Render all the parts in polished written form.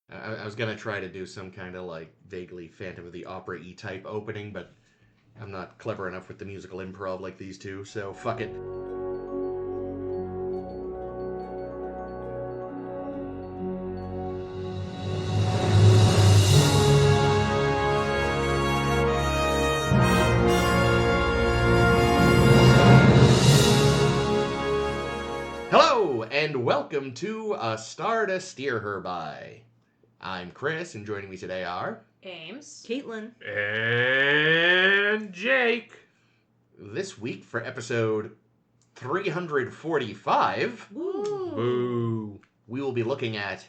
I was gonna try to do some kind of like vaguely Phantom of the Opera-y type opening, but I'm not clever enough with the musical improv like these two, so fuck it. Hello, and welcome to A Star to Steer Her By. I'm Chris, and joining me today are... Ames. Caitlin. And Jake. This week for episode 345, Boo. we will be looking at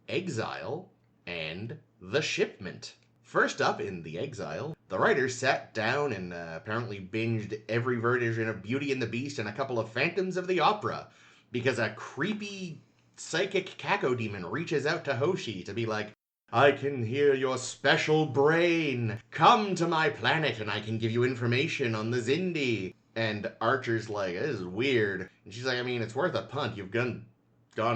Exile and the Shipment. First up in the Exile, the writers sat down and apparently binged every version of Beauty and the Beast and a couple of Phantoms of the Opera, because a creepy psychic cacodemon reaches out to Hoshi to be like, I can hear your special brain. Come to my planet and I can give you information on the Xindi. And Archer's like, this is weird. And she's like, I mean, it's worth a punt. You've gone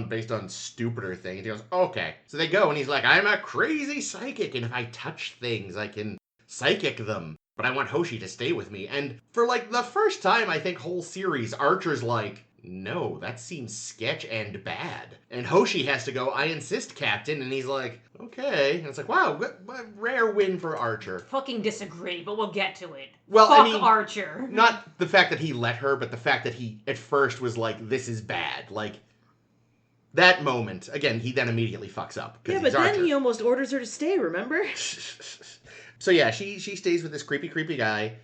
based on stupider things. He goes, okay. So they go and he's like, I'm a crazy psychic. And if I touch things, I can psychic them. But I want Hoshi to stay with me. And for like the first time, I think, whole series, Archer's like, no, that seems sketch and bad. And Hoshi has to go, I insist, Captain. And he's like, okay. And it's like, wow, what rare win for Archer. Fucking disagree, but we'll get to it. Well, Fuck I mean, Archer. Not the fact that he let her, but the fact that he at first was like, this is bad. Like, that moment, again, he then immediately fucks up. Yeah, but then he almost orders her to stay, remember? So yeah, she stays with this creepy guy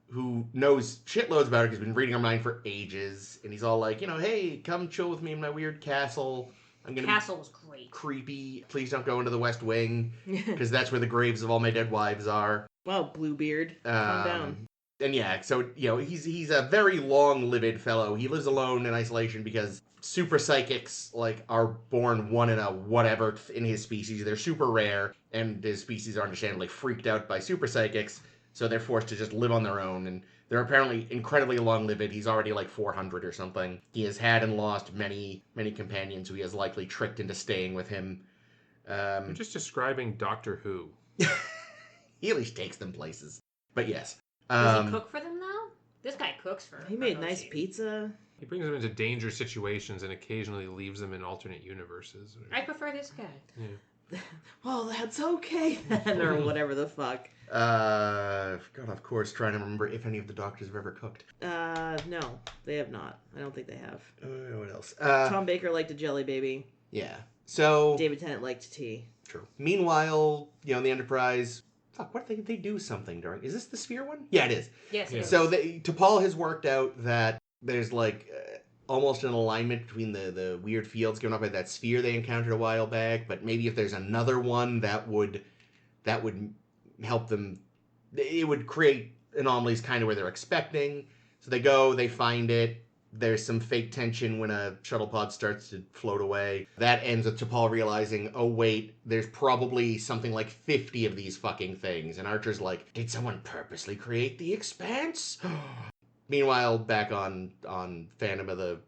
who knows shitloads about her because he's been reading her mind for ages. And he's all like, hey, come chill with me in my weird castle. Castle was great. Creepy. Please don't go into the West Wing, because that's where the graves of all my dead wives are. Wow, Bluebeard. Calm down. And yeah, so, he's a very long-lived fellow. He lives alone in isolation because super psychics, like, are born one in a whatever in his species. They're super rare, and his species are understandably freaked out by super psychics, so they're forced to just live on their own, and they're apparently incredibly long-lived. He's already like 400 or something. He has had and lost many, many companions who he has likely tricked into staying with him. You're just describing Doctor Who. He at least takes them places. But yes. Does he cook for them, though? This guy cooks for He made Hoshi. nice pizza. He brings them into dangerous situations and occasionally leaves them in alternate universes. I prefer this guy. Yeah. Well, that's okay then, or whatever the fuck. God, of course, trying to remember if any of the doctors have ever cooked. No, they have not. I don't think they have. What else? Tom Baker liked a jelly baby. Yeah. So... David Tennant liked tea. True. Meanwhile, the Enterprise... Fuck, what if they do something during... Is this the Sphere one? Yeah, it is. Yes, Yeah. it is. So T'Pol has worked out that there's like... almost an alignment between the weird fields given off by that sphere they encountered a while back, but maybe if there's another one that would help them, it would create anomalies kind of where they're expecting. So they go, they find it, there's some fake tension when a shuttle pod starts to float away. That ends with T'Pol realizing, oh wait, there's probably something like 50 of these fucking things. And Archer's like, did someone purposely create the Expanse? Meanwhile, back on Phantom of the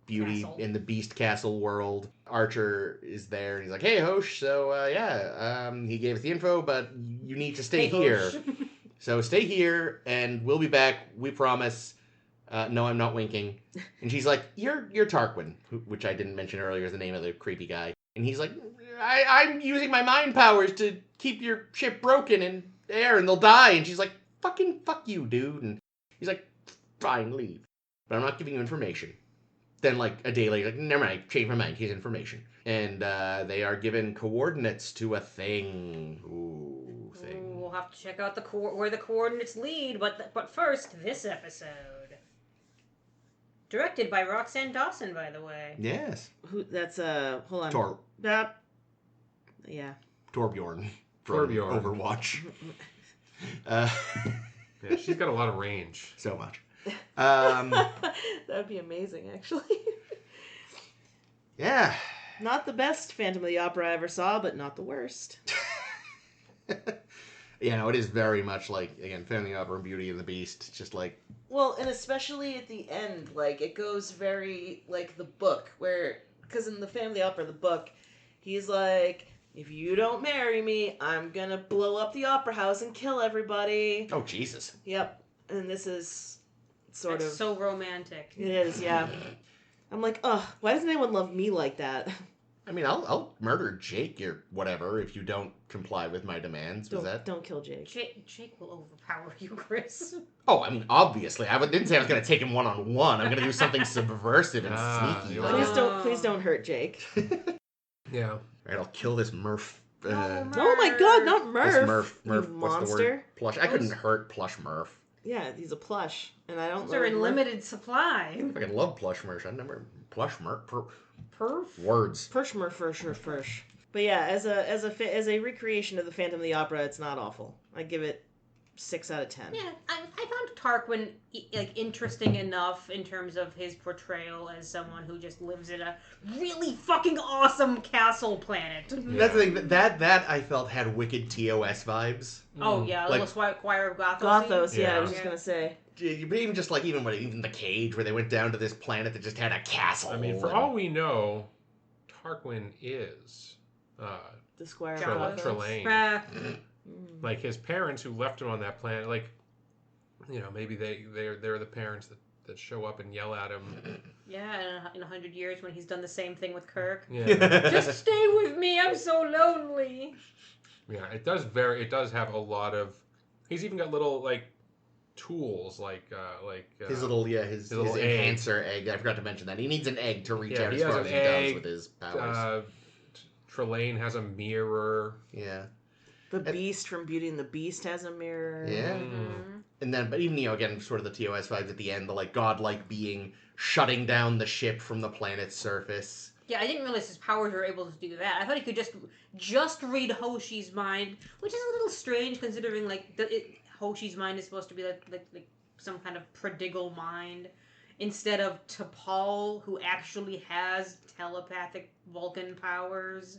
Beauty Castle. in the Beast Castle world, Archer is there and he's like, hey, Hosh, so he gave us the info, but you need to stay Hey, here. Hosh. So stay here and we'll be back, we promise. No, I'm not winking. And she's like, you're Tarquin, which I didn't mention earlier is the name of the creepy guy. And he's like, I'm using my mind powers to keep your ship broken in air and they'll die. And she's like, fucking fuck you, dude. And he's like, fine, leave. But I'm not giving you information. Then, like, a day later, like, never mind, change my mind, here's information. And they are given coordinates to a thing. Ooh, thing. Ooh, we'll have to check out where the coordinates lead, but first, this episode. Directed by Roxanne Dawson, by the way. Yes. That's, hold on. Yeah. Torbjorn from Torbjorn. Overwatch. Yeah, she's got a lot of range. So much. That'd be amazing, actually. Yeah. Not the best Phantom of the Opera I ever saw, but not the worst. Yeah, no, it is very much like, again, Phantom of the Opera and Beauty and the Beast. It's just like... Well, and especially at the end, like, it goes very, like, the book, where... Because in the Phantom of the Opera, the book, he's like, if you don't marry me, I'm gonna blow up the opera house and kill everybody. Oh, Jesus. Yep. And this is sort That's of... so romantic. It is, yeah. I'm like, ugh, why doesn't anyone love me like that? I mean, I'll murder Jake or whatever if you don't comply with my demands. Was that? Don't kill Jake. Jake will overpower you, Chris. Oh, I mean, obviously. Didn't say I was going to take him one-on-one. I'm going to do something subversive and sneaky. you Like, Please don't hurt Jake. Yeah. All right, I'll kill this Murph. No, Oh my god, not Murph! This Murph. You What's the monster. word? Plush. I couldn't hurt Plush Murph. Yeah, he's a plush. And I don't Those are in Murph. limited supply. I fucking love Plush Murph. I never... Plush Murph? Perf? Words. Pershmer, Fersh. But yeah, as a recreation of the Phantom of the Opera, it's not awful. I give it 6 out of 10. Yeah, I found Tarquin interesting enough in terms of his portrayal as someone who just lives in a really fucking awesome castle planet. That's the thing. That I felt had wicked TOS vibes. Oh yeah, Like- little choir of Gothos. Gothos, yeah, I was Yeah. just gonna say. But even just like even the cage where they went down to this planet that just had a castle. I mean, for all we know, Tarquin is The Squire of Gothos. Gothos. Trelane. Like his parents who left him on that planet, like, you know, maybe they're the parents that show up and yell at him. Yeah, in 100 years when he's done the same thing with Kirk. Yeah. Just stay with me, I'm so lonely. Yeah, it does have a lot of. He's even got little like tools like his little little egg. enhancer egg. I forgot to mention that he needs an egg to reach Yeah, out he as has far an as he does egg, with his powers. Trelane has a mirror. Yeah, The Beast from Beauty and the Beast has a mirror. yeah. Mhm. And then, but even again, sort of the TOS vibes at the end, the like godlike being shutting down the ship from the planet's surface. Yeah, I didn't realize his powers were able to do that. I thought he could just read Hoshi's mind, which is a little strange considering Hoshi's mind is supposed to be like some kind of prodigal mind, instead of T'Pol, who actually has telepathic Vulcan powers.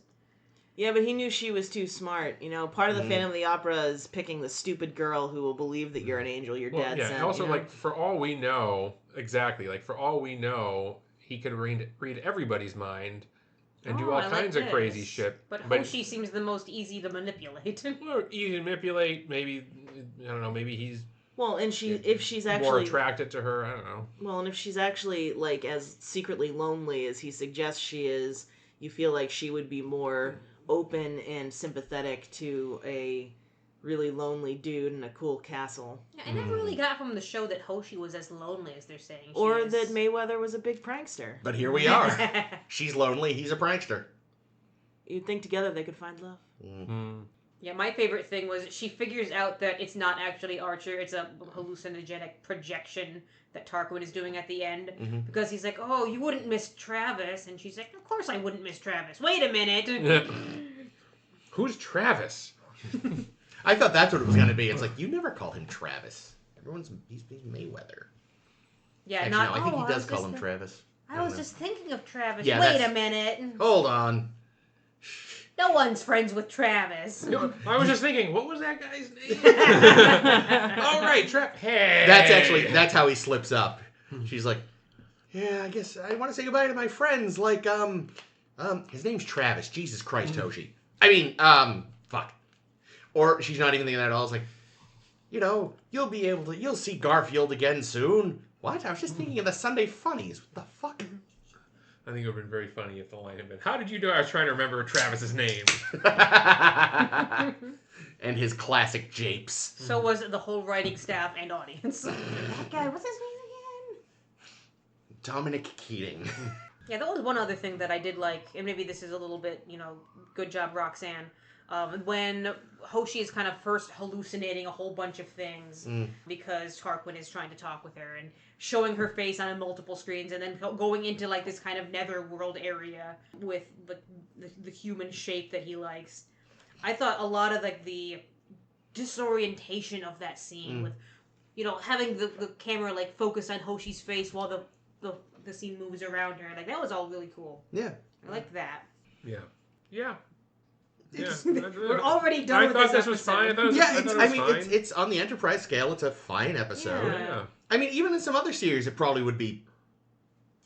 Yeah, but he knew she was too smart. You know, part of the Phantom of the Opera is picking the stupid girl who will believe that you're an angel your Well, dad yeah, sent. and also you know? like for all we know, for all we know, he could read everybody's mind and do all I like kinds of crazy this. shit. But Hoshi seems the most easy to manipulate. Well, easy to manipulate. Maybe I don't know. Maybe he's Well, and if she's more actually attracted to her. I don't know. well, and if she's actually like as secretly lonely as he suggests she is, you feel like she would be more open and sympathetic to a really lonely dude in a cool castle. Yeah, I never really got from the show that Hoshi was as lonely as they're saying she Or is. that Mayweather was a big prankster. But here we are. She's lonely. He's a prankster. You'd think together they could find love. Yeah, my favorite thing was she figures out that it's not actually Archer, it's a hallucinogenic projection that Tarquin is doing at the end. Because he's like, oh, you wouldn't miss Travis. And she's like, of course I wouldn't miss Travis. Wait a minute. Who's Travis? I thought that's what it was going to be. It's like, you never call him Travis. He's Mayweather. Yeah, Actually, not. no, I think "Oh, he does was call just him Travis. I was just thinking of Travis. Yeah, Wait that's- a minute. Hold on. No one's friends with Travis. I was just thinking, what was that guy's name? All right, Hey. That's how he slips up. She's like, yeah, I guess I want to say goodbye to my friends. Like, his name's Travis. Jesus Christ, Hoshi. I mean, fuck. Or she's not even thinking that at all. It's like, you know, you'll see Garfield again soon. What? I was just thinking of the Sunday Funnies. What the fuck? I think it would have been very funny if the line had been, how did you know I was trying to remember Travis's name? And his classic japes. So was the whole writing staff and audience. That guy, what's his name again? Dominic Keating. Yeah, that was one other thing that I did like, and maybe this is a little bit, good job, Roxanne. When Hoshi is kind of first hallucinating a whole bunch of things because Tarquin is trying to talk with her and showing her face on multiple screens and then going into like this kind of netherworld area with the human shape that he likes. I thought a lot of like the disorientation of that scene with, having the camera like focus on Hoshi's face while the scene moves around her. Like that was all really cool. Yeah. I liked that. Yeah. Yeah. Yeah. We're already done I with thought this this was episode. fine. It's on the Enterprise scale. It's a fine episode. Yeah. I mean, even in some other series, it probably would be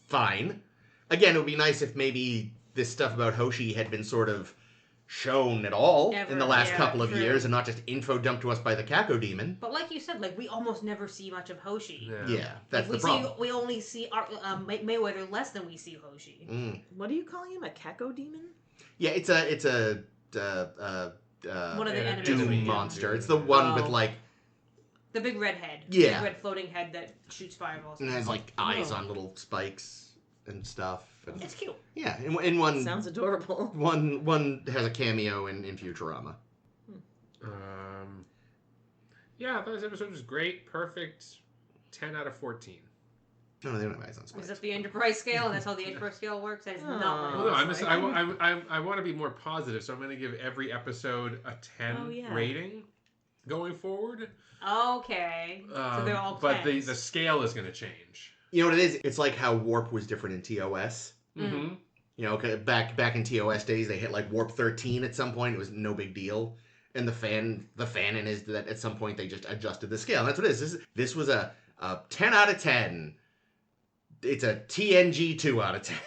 fine. Again, it would be nice if maybe this stuff about Hoshi had been sort of shown at all Ever, in the last yeah, couple of true. years, and not just info dumped to us by the Kako demon. But like you said, like we almost never see much of Hoshi. Yeah, that's Like, the problem. we only see Mayweather less than we see Hoshi. What are you calling him? A Kako demon? Yeah, it's a One of the enemies. doom monster. It's the one with like The big red head. Yeah. The big red floating head that shoots fireballs. and has like eyes on little spikes and stuff. And, It's cute. yeah, in one Sounds adorable. one has a cameo in Futurama. Yeah, I thought this episode was great, perfect, 10 out of 14. No, they don't have eyes on spikes. Is that the Enterprise scale? And that's how the Enterprise scale works? That is not what it No, looks I'm just, like. I want to be more positive, so I'm going to give every episode a 10 rating going forward. Okay. So they're all But the 10s. scale is going to change. You know what it is? It's like how warp was different in TOS. Mm-hmm. You know, 'cause back in TOS days, they hit like warp 13 at some point. It was no big deal. And the fanon is that at some point they just adjusted the scale. And that's what it is. This was a 10 out of 10. It's a TNG 2 out of 10.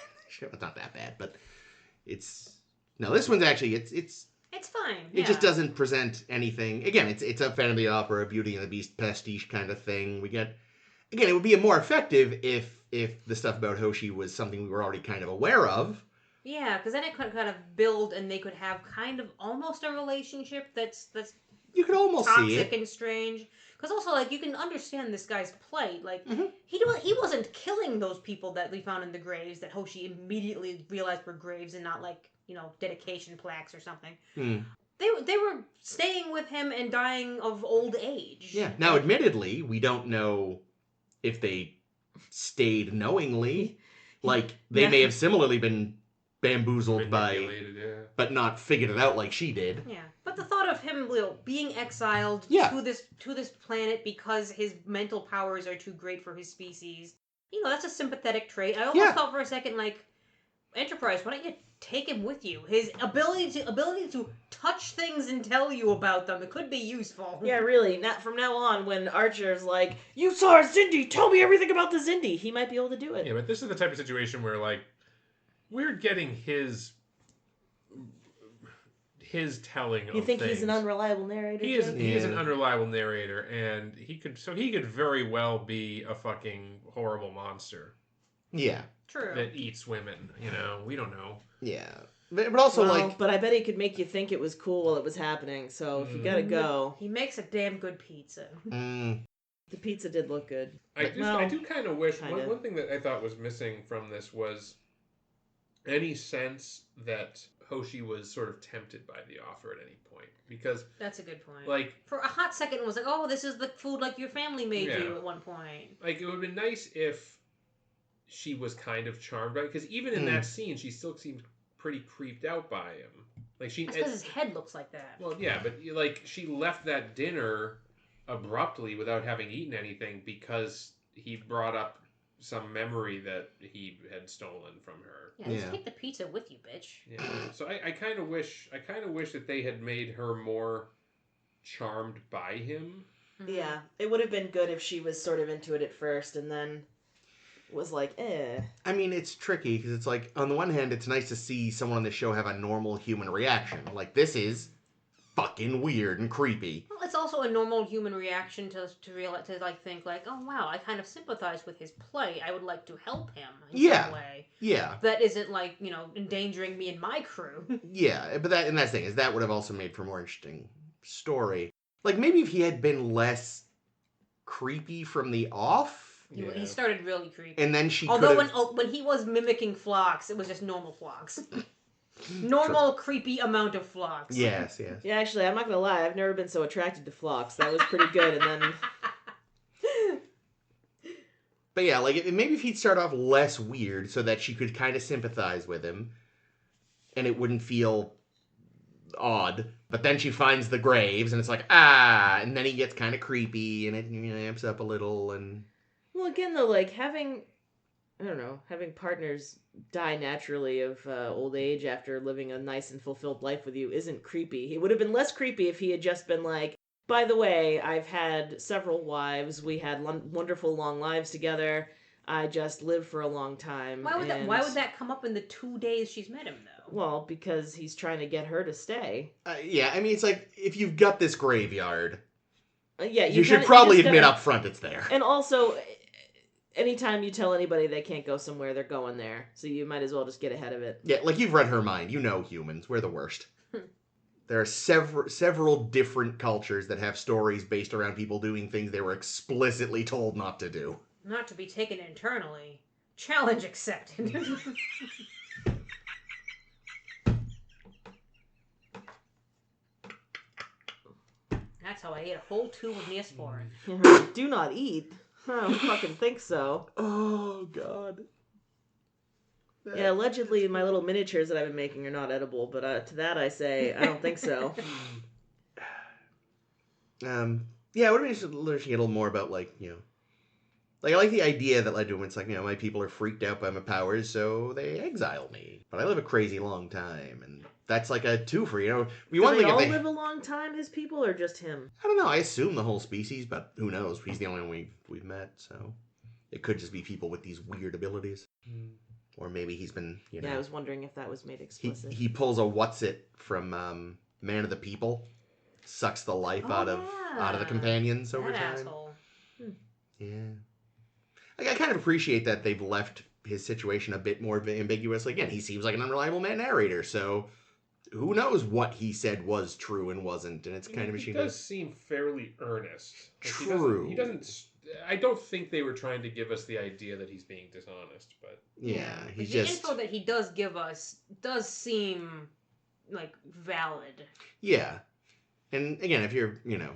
It's not that bad, but it's this one's actually it's fine. it just doesn't present anything. Again, it's a Phantom of the Opera, Beauty and the Beast pastiche kind of thing. It would be more effective if the stuff about Hoshi was something we were already kind of aware of. Yeah, because then it could kind of build, and they could have kind of almost a relationship that's You could almost see toxic it. and strange. Because also, like, you can understand this guy's plight. Like, Mhm. he wasn't killing those people that we found in the graves that Hoshi immediately realized were graves and not, like, dedication plaques or something. Hmm. They were staying with him and dying of old age. Yeah. Now, admittedly, we don't know if they stayed knowingly. Like, they may have similarly been bamboozled Manipulated, but not figured it out like she did. Yeah, but the thought of him being exiled Yeah. to this planet because his mental powers are too great for his species, that's a sympathetic trait. I almost thought for a second, like, Enterprise, why don't you take him with you? His ability to touch things and tell you about them, it could be useful. Yeah, really. Not from now on, when Archer's like, "You saw a Xindi. Tell me everything about the Xindi." He might be able to do it. Yeah, but this is the type of situation where, like, we're getting his telling of You think things. he's an unreliable narrator? He is Jake? an unreliable narrator, and he could very well be a fucking horrible monster Yeah. True. that eats women. We don't know. Yeah. But also, but I bet he could make you think it was cool while it was happening. So if you gotta go, He makes a damn good pizza. the pizza did look good. I do kind of wish kinda. one thing that I thought was missing from this was any sense that Hoshi was sort of tempted by the offer at any point, because That's a good point. like For a hot second, it was like, oh, this is the food like your family made Yeah. you at one point. it would have been nice if she was kind of charmed by it, because even in that scene she still seemed pretty creeped out by him. Like she That's because his head looks like that. well yeah, but like she left that dinner abruptly without having eaten anything because he brought up some memory that he had stolen from her. Yeah, just take the pizza with you, bitch. Yeah. So I kind of wish that they had made her more charmed by him. Yeah, it would have been good if she was sort of into it at first and then was like, eh. I mean, it's tricky because it's like, on the one hand, it's nice to see someone on the show have a normal human reaction. Like, this is fucking weird and creepy. Well, it's also a normal human reaction to realize, to like think like, oh wow, I kind of sympathize with his plight. I would like to help him in some way. Yeah. That isn't like endangering me and my crew. Yeah, but that's the thing, is that would have also made for a more interesting story. Like, maybe if he had been less creepy from the off. Yeah. He started really creepy. And then she Although could've- when he was mimicking Phlox, it was just normal Phlox. Normal creepy amount of Phlox. Yes. Yeah, actually, I'm not gonna lie. I've never been so attracted to Phlox. That was pretty good. And then, But yeah, like, maybe if he'd start off less weird so that she could kind of sympathize with him and it wouldn't feel odd. But then she finds the graves and it's like, and then he gets kind of creepy and it amps up a little and... well, again though, like having partners die naturally of old age after living a nice and fulfilled life with you isn't creepy. It would have been less creepy if he had just been like, by the way, I've had several wives. We had wonderful long lives together. I just lived for a long time. Why would that come up in the 2 days she's met him though? Well, because he's trying to get her to stay. Yeah, I mean, it's like, if you've got this graveyard, Yeah, you should probably admit up front it's there. And also, anytime you tell anybody they can't go somewhere, they're going there. So you might as well just get ahead of it. Yeah, like, you've read her mind. You know humans. We're the worst. There are several different cultures that have stories based around people doing things they were explicitly told not to do. Not to be taken internally. Challenge accepted. That's how I ate a whole tube of Neosporin. Do not eat. I don't fucking think so. Oh, God. Yeah, allegedly my little miniatures that I've been making are not edible, but to that I say, I don't think so. Yeah, I would have been interested in learning a little more about, like, you know, like, I like the idea that led to him. It's like, you know, my people are freaked out by my powers, so they exile me. But I live a crazy long time, and that's like a twofer, you know? Do they all live a long time, his people, or just him? I don't know. I assume the whole species, but who knows? He's the only one we've met, so it could just be people with these weird abilities. Or maybe he's been, you know... Yeah, I was wondering if that was made explicit. He pulls a what's-it from Man of the People. Sucks the life out of the companions over time. Asshole. Yeah. Like, I kind of appreciate that they've left his situation a bit more ambiguous. Like, again, he seems like an unreliable narrator, so who knows what he said was true and wasn't, and it's kind of a shame. He does seem fairly earnest. Like, True. He doesn't. I don't think they were trying to give us the idea that he's being dishonest, but Yeah, he's the just... info that he does give us does seem, like, valid. Yeah. And, again, if you're, you know,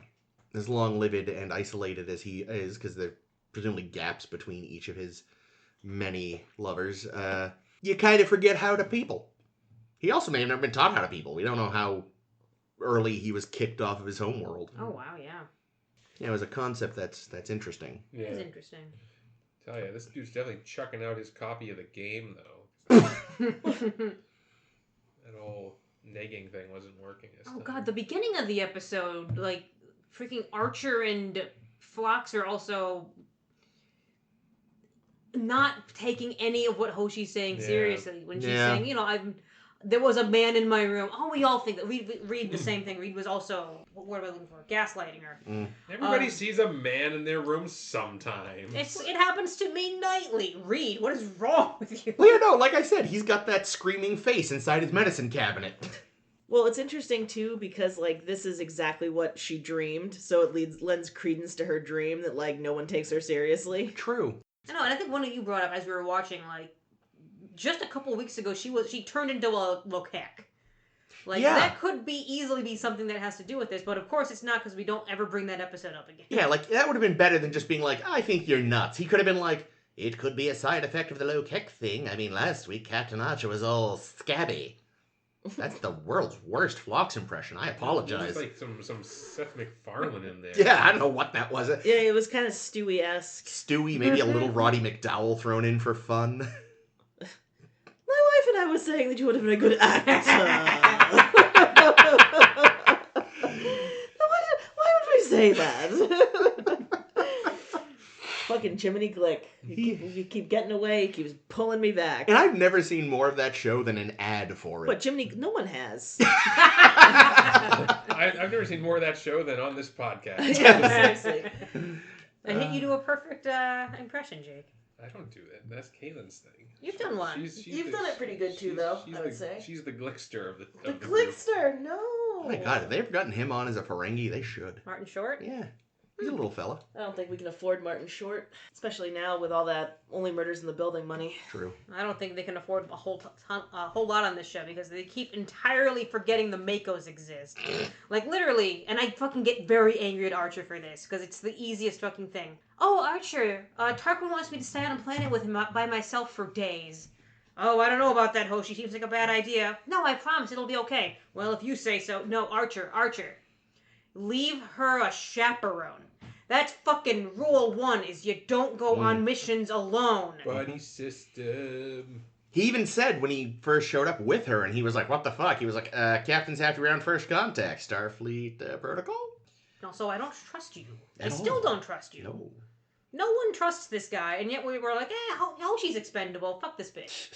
as long-lived and isolated as he is, because there are presumably gaps between each of his many lovers, you kind of forget how to people. He also may have never been taught how to people. We don't know how early he was kicked off of his home world. Oh, wow, yeah. You know, as a concept, that's interesting. yeah. It's interesting. Tell you, this dude's definitely chucking out his copy of the game, though. That whole negging thing wasn't working. Oh god, the beginning of the episode, like, freaking Archer and Phlox are also not taking any of what Hoshi's saying seriously. When she's saying, you know, there was a man in my room. Oh, we all think that. Read the same thing. Reed was also, what am I looking for? Gaslighting her. Everybody sees a man in their room sometimes. It happens to me nightly. Reed, what is wrong with you? Well, yeah, no, like I said, he's got that screaming face inside his medicine cabinet. Well, it's interesting, too, because, like, this is exactly what she dreamed, so it lends credence to her dream that, like, no one takes her seriously. True. I know, and I think one of you brought up as we were watching, like, just a couple of weeks ago, she turned into a Lokek. Like, that could easily be something that has to do with this, but of course it's not, because we don't ever bring that episode up again. Yeah, like, that would have been better than just being like, I think you're nuts. He could have been like, it could be a side effect of the Lokek thing. I mean, last week Captain Archer was all scabby. That's the world's worst Phlox impression. I apologize. There's like some Seth MacFarlane in there. Yeah, I don't know what that was. Yeah, it was kind of Stewie-esque. Stewie, maybe a little Roddy McDowell thrown in for fun. My wife and I was saying that you would have been a good actor. Why would we say that? Fucking Jiminy Glick. You keep getting away, he keeps pulling me back. And I've never seen more of that show than an ad for it. But Jiminy, no one has. I've never seen more of that show than on this podcast. Yeah, seriously. I think you do a perfect impression, Jake. I don't do that. That's Kaylin's thing. You've done one. You've done it pretty good too, though, I would say. She's the Glickster of the The group. Glickster, no. Oh my god, if they've gotten him on as a Ferengi, they should. Martin Short? Yeah. He's a little fella. I don't think we can afford Martin Short, especially now with all that Only Murders in the Building money. True. I don't think they can afford a whole lot on this show because they keep entirely forgetting the Makos exist. Like, literally, and I fucking get very angry at Archer for this because it's the easiest fucking thing. Oh, Archer, Tarquin wants me to stay on a planet with him by myself for days. Oh, I don't know about that, Hoshi. Seems like a bad idea. No, I promise it'll be okay. Well, if you say so. No, Archer. Leave her a chaperone. That's fucking rule 1 is you don't go on missions alone. Buddy system. He even said when he first showed up with her, and he was like, what the fuck? He was like, captains have to be around first contact. Starfleet protocol? Also, I don't trust you. I At all. still don't trust you. No. No one trusts this guy, and yet we were like, Hoshi's expendable. Fuck this bitch.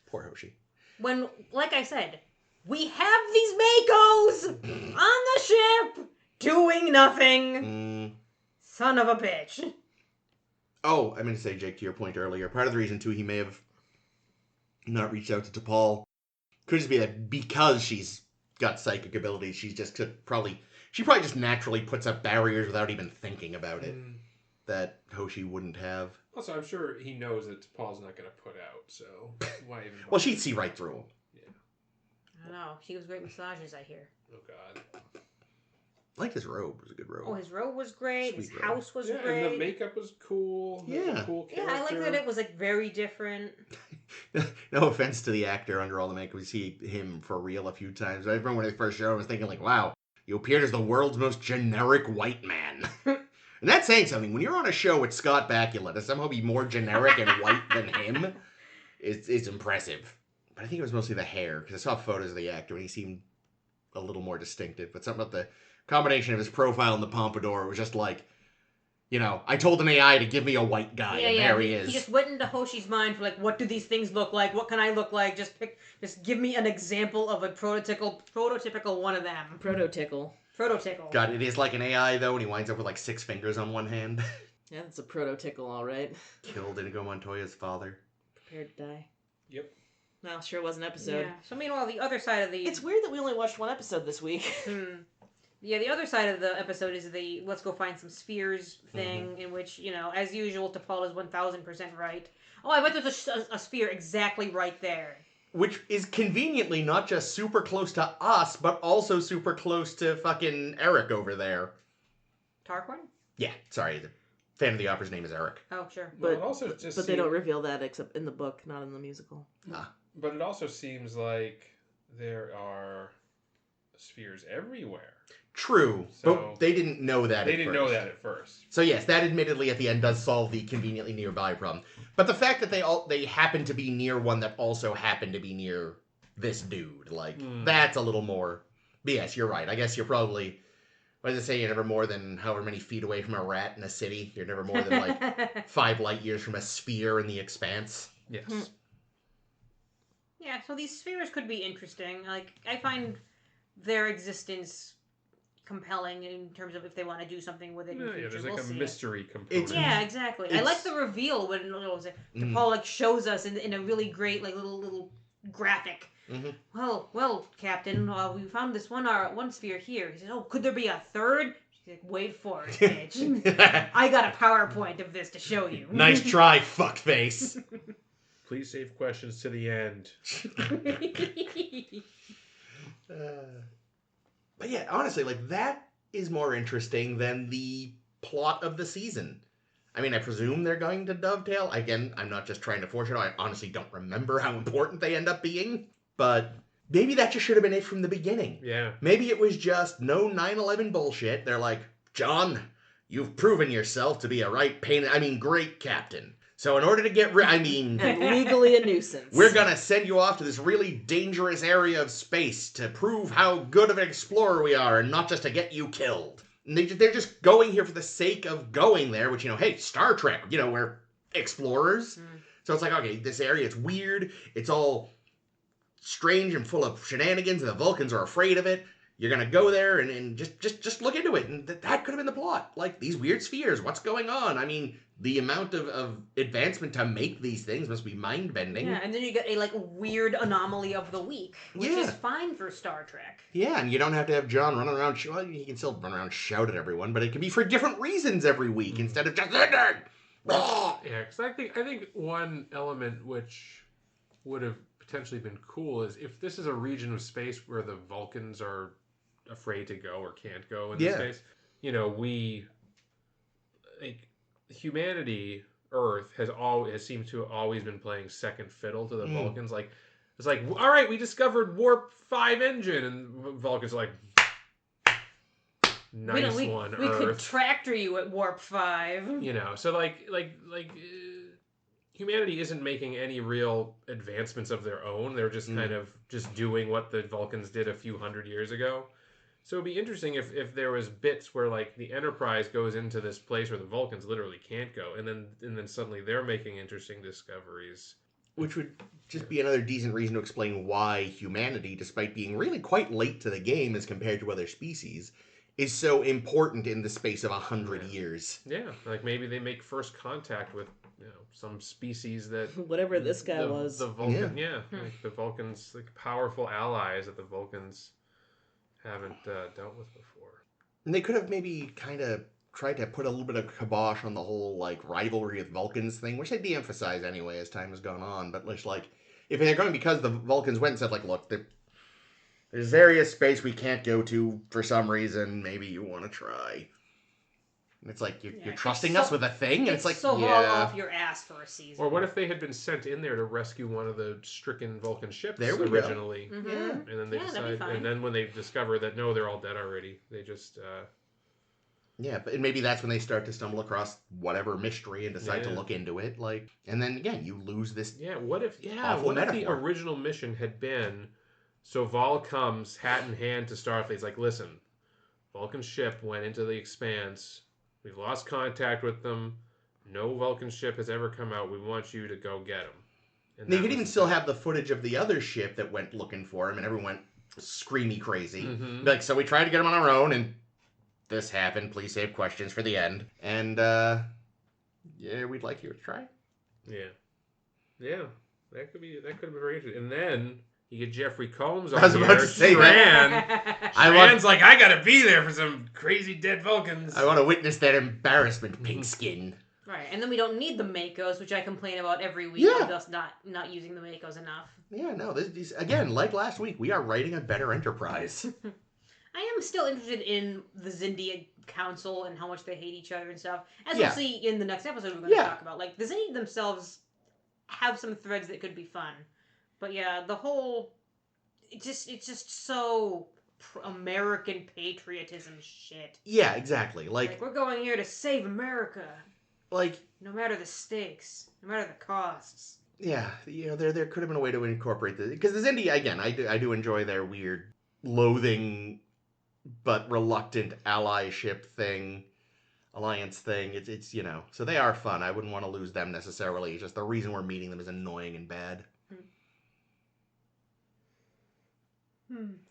Poor Hoshi. When, like I said, we have these Makos on the ship doing nothing. Son of a bitch. Oh, I meant to say, Jake, to your point earlier, part of the reason, too, he may have not reached out to T'Pol could just be that because she's got psychic abilities, she probably just naturally puts up barriers without even thinking about it that Hoshi wouldn't have. Also, I'm sure he knows that Paul's not going to put out, so why even... Well, she'd see right through him. Yeah. I don't know. She gives great massages, I hear. Oh, God. I liked his robe. It was a good robe. Oh, his robe was great. Sweet His robe. house was Yeah, great. and the makeup was cool. He was a cool character. Yeah, I like that it was like very different. No offense to the actor under all the makeup. We see him for real a few times. I remember when they first showed him, I was thinking like, wow, you appeared as the world's most generic white man. And that's saying something. When you're on a show with Scott Bakula, to somehow be more generic and white than him, it's impressive. But I think it was mostly the hair, because I saw photos of the actor and he seemed a little more distinctive. But something about the combination of his profile and the pompadour, it was just like, you know, I told an AI to give me a white guy, and there he is. He just went into Hoshi's mind for like, what do these things look like? What can I look like? Just give me an example of a prototypical one of them. Prototickle. God, it is like an AI, though, and he winds up with like 6 fingers on one hand. Yeah, that's a prototickle, all right. Killed Inigo Montoya's father. Prepared to die. Yep. Well, sure was an episode. Yeah. So meanwhile, the other side of the... It's weird that we only watched one episode this week. Yeah, the other side of the episode is the let's go find some spheres thing, in which, you know, as usual, T'Pol is 1,000% right. Oh, I bet there's a sphere exactly right there. Which is conveniently not just super close to us, but also super close to fucking Eric over there. Tarquin? Yeah, sorry. The Fan of the Opera's name is Eric. Oh, sure. But they don't reveal that except in the book, not in the musical. But it also seems like there are spheres everywhere. True, So but they didn't know that They didn't know that at first. So yes, that admittedly at the end does solve the conveniently nearby problem. But the fact that they happen to be near one that also happened to be near this dude, like, that's a little more... But yes, you're right. I guess you're probably... What does it say? You're never more than however many feet away from a rat in a city. You're never more than, like, 5 light years from a sphere in the expanse. Yes. Yeah, so these spheres could be interesting. Like, I find their existence compelling in terms of if they want to do something with it in the future. There's like a mystery component. It's- Yeah, exactly. I like the reveal when T'Pol like shows us in a really great like little graphic. Well, Captain, we found this one sphere here. He says, "Oh, could there be a third?" She's like, "Wait for it, bitch. I got a PowerPoint of this to show you." Nice try, fuckface. Please save questions to the end. But yeah, honestly, like, that is more interesting than the plot of the season. I mean, I presume they're going to dovetail. Again, I'm not just trying to foreshadow. I honestly don't remember how important they end up being. But maybe that just should have been it from the beginning. Yeah. Maybe it was just no 9/11 bullshit. They're like, John, you've proven yourself to be a great captain. So in order to get and legally a nuisance. We're gonna send you off to this really dangerous area of space to prove how good of an explorer we are, and not just to get you killed. And they're just going here for the sake of going there, which, you know, hey, Star Trek, you know, we're explorers. So it's like, okay, this area, it's weird, it's all strange and full of shenanigans, and the Vulcans are afraid of it. You're gonna go there and just look into it, and that could have been the plot. Like, these weird spheres, what's going on? I mean, the amount of advancement to make these things must be mind-bending. Yeah, and then you get a like weird anomaly of the week, which is fine for Star Trek. Yeah, and you don't have to have John running around. Well, he can still run around and shout at everyone, but it can be for different reasons every week instead of just ending. Yeah, because I think one element which would have potentially been cool is if this is a region of space where the Vulcans are afraid to go or can't go in space. You know, humanity, Earth has seemed to have always been playing second fiddle to the Vulcans. Like, it's like, all right, we discovered warp 5 engine, and Vulcans are like, nice one, we Earth. We could tractor you at warp 5. You know, so humanity isn't making any real advancements of their own. They're just kind of just doing what the Vulcans did a few hundred years ago. So it'd be interesting if there was bits where, like, the Enterprise goes into this place where the Vulcans literally can't go, and then suddenly they're making interesting discoveries. Which would just be another decent reason to explain why humanity, despite being really quite late to the game as compared to other species, is so important in the space of 100 years. Yeah, like maybe they make first contact with some species that whatever this guy was. The Vulcan, like the Vulcans, like powerful allies that the Vulcans haven't dealt with before. And they could have maybe kind of tried to put a little bit of kibosh on the whole like rivalry with Vulcans thing, which they de-emphasize anyway as time has gone on. But it's like, if they're going because the Vulcans went and said like, look, there's areas space we can't go to for some reason. Maybe you want to try. And it's like, you're trusting us with a thing? And it's like, so all off your ass for a season. Or what if they had been sent in there to rescue one of the stricken Vulcan ships originally? Mm-hmm. Yeah. And then they decide, and then when they discover that, no, they're all dead already, they just... Yeah, but maybe that's when they start to stumble across whatever mystery and decide to look into it. Like, and then again, you lose this. What if the original mission had been, so Vol comes hat in hand to Starfleet. It's like, listen, Vulcan ship went into the Expanse. We've lost contact with them. No Vulcan ship has ever come out. We want you to go get them. And they could even still have the footage of the other ship that went looking for him, and everyone went screamy crazy. Mm-hmm. Like, so we tried to get him on our own, and this happened. Please save questions for the end. And, we'd like you to try. Yeah. Yeah. That could be very interesting. And then you get Jeffrey Combs on I was about to say that. Shran's like, I gotta be there for some crazy dead Vulcans. I want to witness that embarrassment, Pigskin. Right, and then we don't need the Makos, which I complain about every week of us not using the Makos enough. Yeah, no, this again, like last week, we are writing a better Enterprise. I am still interested in the Xindi Council and how much they hate each other and stuff. As we'll see in the next episode we're going to talk about. Like, the Xindi themselves have some threads that could be fun. But yeah, the whole... It's just so American patriotism shit. Yeah, exactly. Like, we're going here to save America. Like... No matter the stakes. No matter the costs. Yeah, there could have been a way to incorporate this. Because the Xindi, again, I do enjoy their weird, loathing... but reluctant allyship thing, alliance thing. It's so they are fun. I wouldn't want to lose them necessarily. It's just the reason we're meeting them is annoying and bad.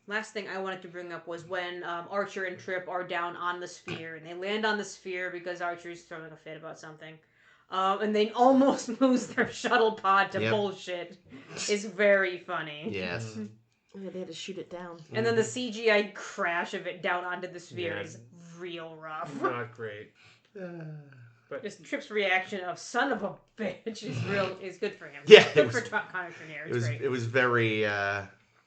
Last thing I wanted to bring up was when Archer and Trip are down on the sphere, and they land on the sphere because Archer's throwing a fit about something. And they almost lose their shuttle pod to bullshit. It's very funny. Yes. Yeah, they had to shoot it down. And then the CGI crash of it down onto the sphere is real rough. Not great. But just Trip's reaction of "son of a bitch" is good for him. Yeah, good for Connor Trinneer. It was very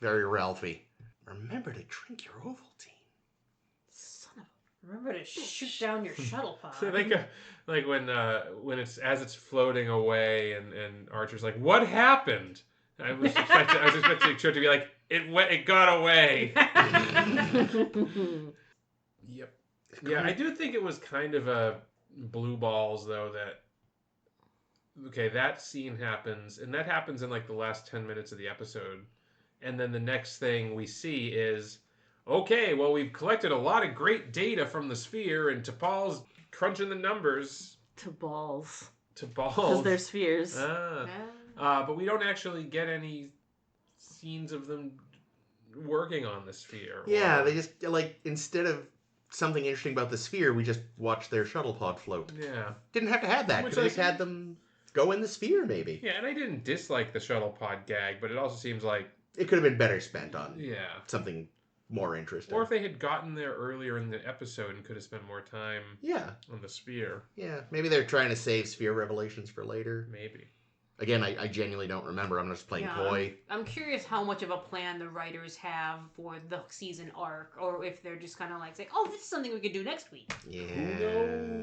very Ralphie. Remember to drink your Ovaltine. Son of a... Remember to shoot down your shuttle pod. So they go, like when it's floating away and Archer's like, "What happened?" I was expecting Trip to be like, It got away. Yep. Yeah, I do think it was kind of a blue balls though that scene happens, and that happens in like the last 10 minutes of the episode, and then the next thing we see is, okay, well, we've collected a lot of great data from the sphere, and T'Pol's crunching the numbers. T'Pol. Because they're spheres. But we don't actually get any scenes of them working on the sphere. Yeah, they just, like, instead of something interesting about the sphere, we just watched their shuttle pod float. Yeah. Didn't have to have that. Could have just had them go in the sphere, maybe. Yeah, and I didn't dislike the shuttle pod gag, but it also seems like... It could have been better spent on something more interesting. Or if they had gotten there earlier in the episode and could have spent more time on the sphere. Yeah, maybe they're trying to save sphere revelations for later. Maybe. Again, I genuinely don't remember. I'm just playing coy. I'm curious how much of a plan the writers have for the season arc, or if they're just kind of like saying, "Oh, this is something we could do next week." Yeah,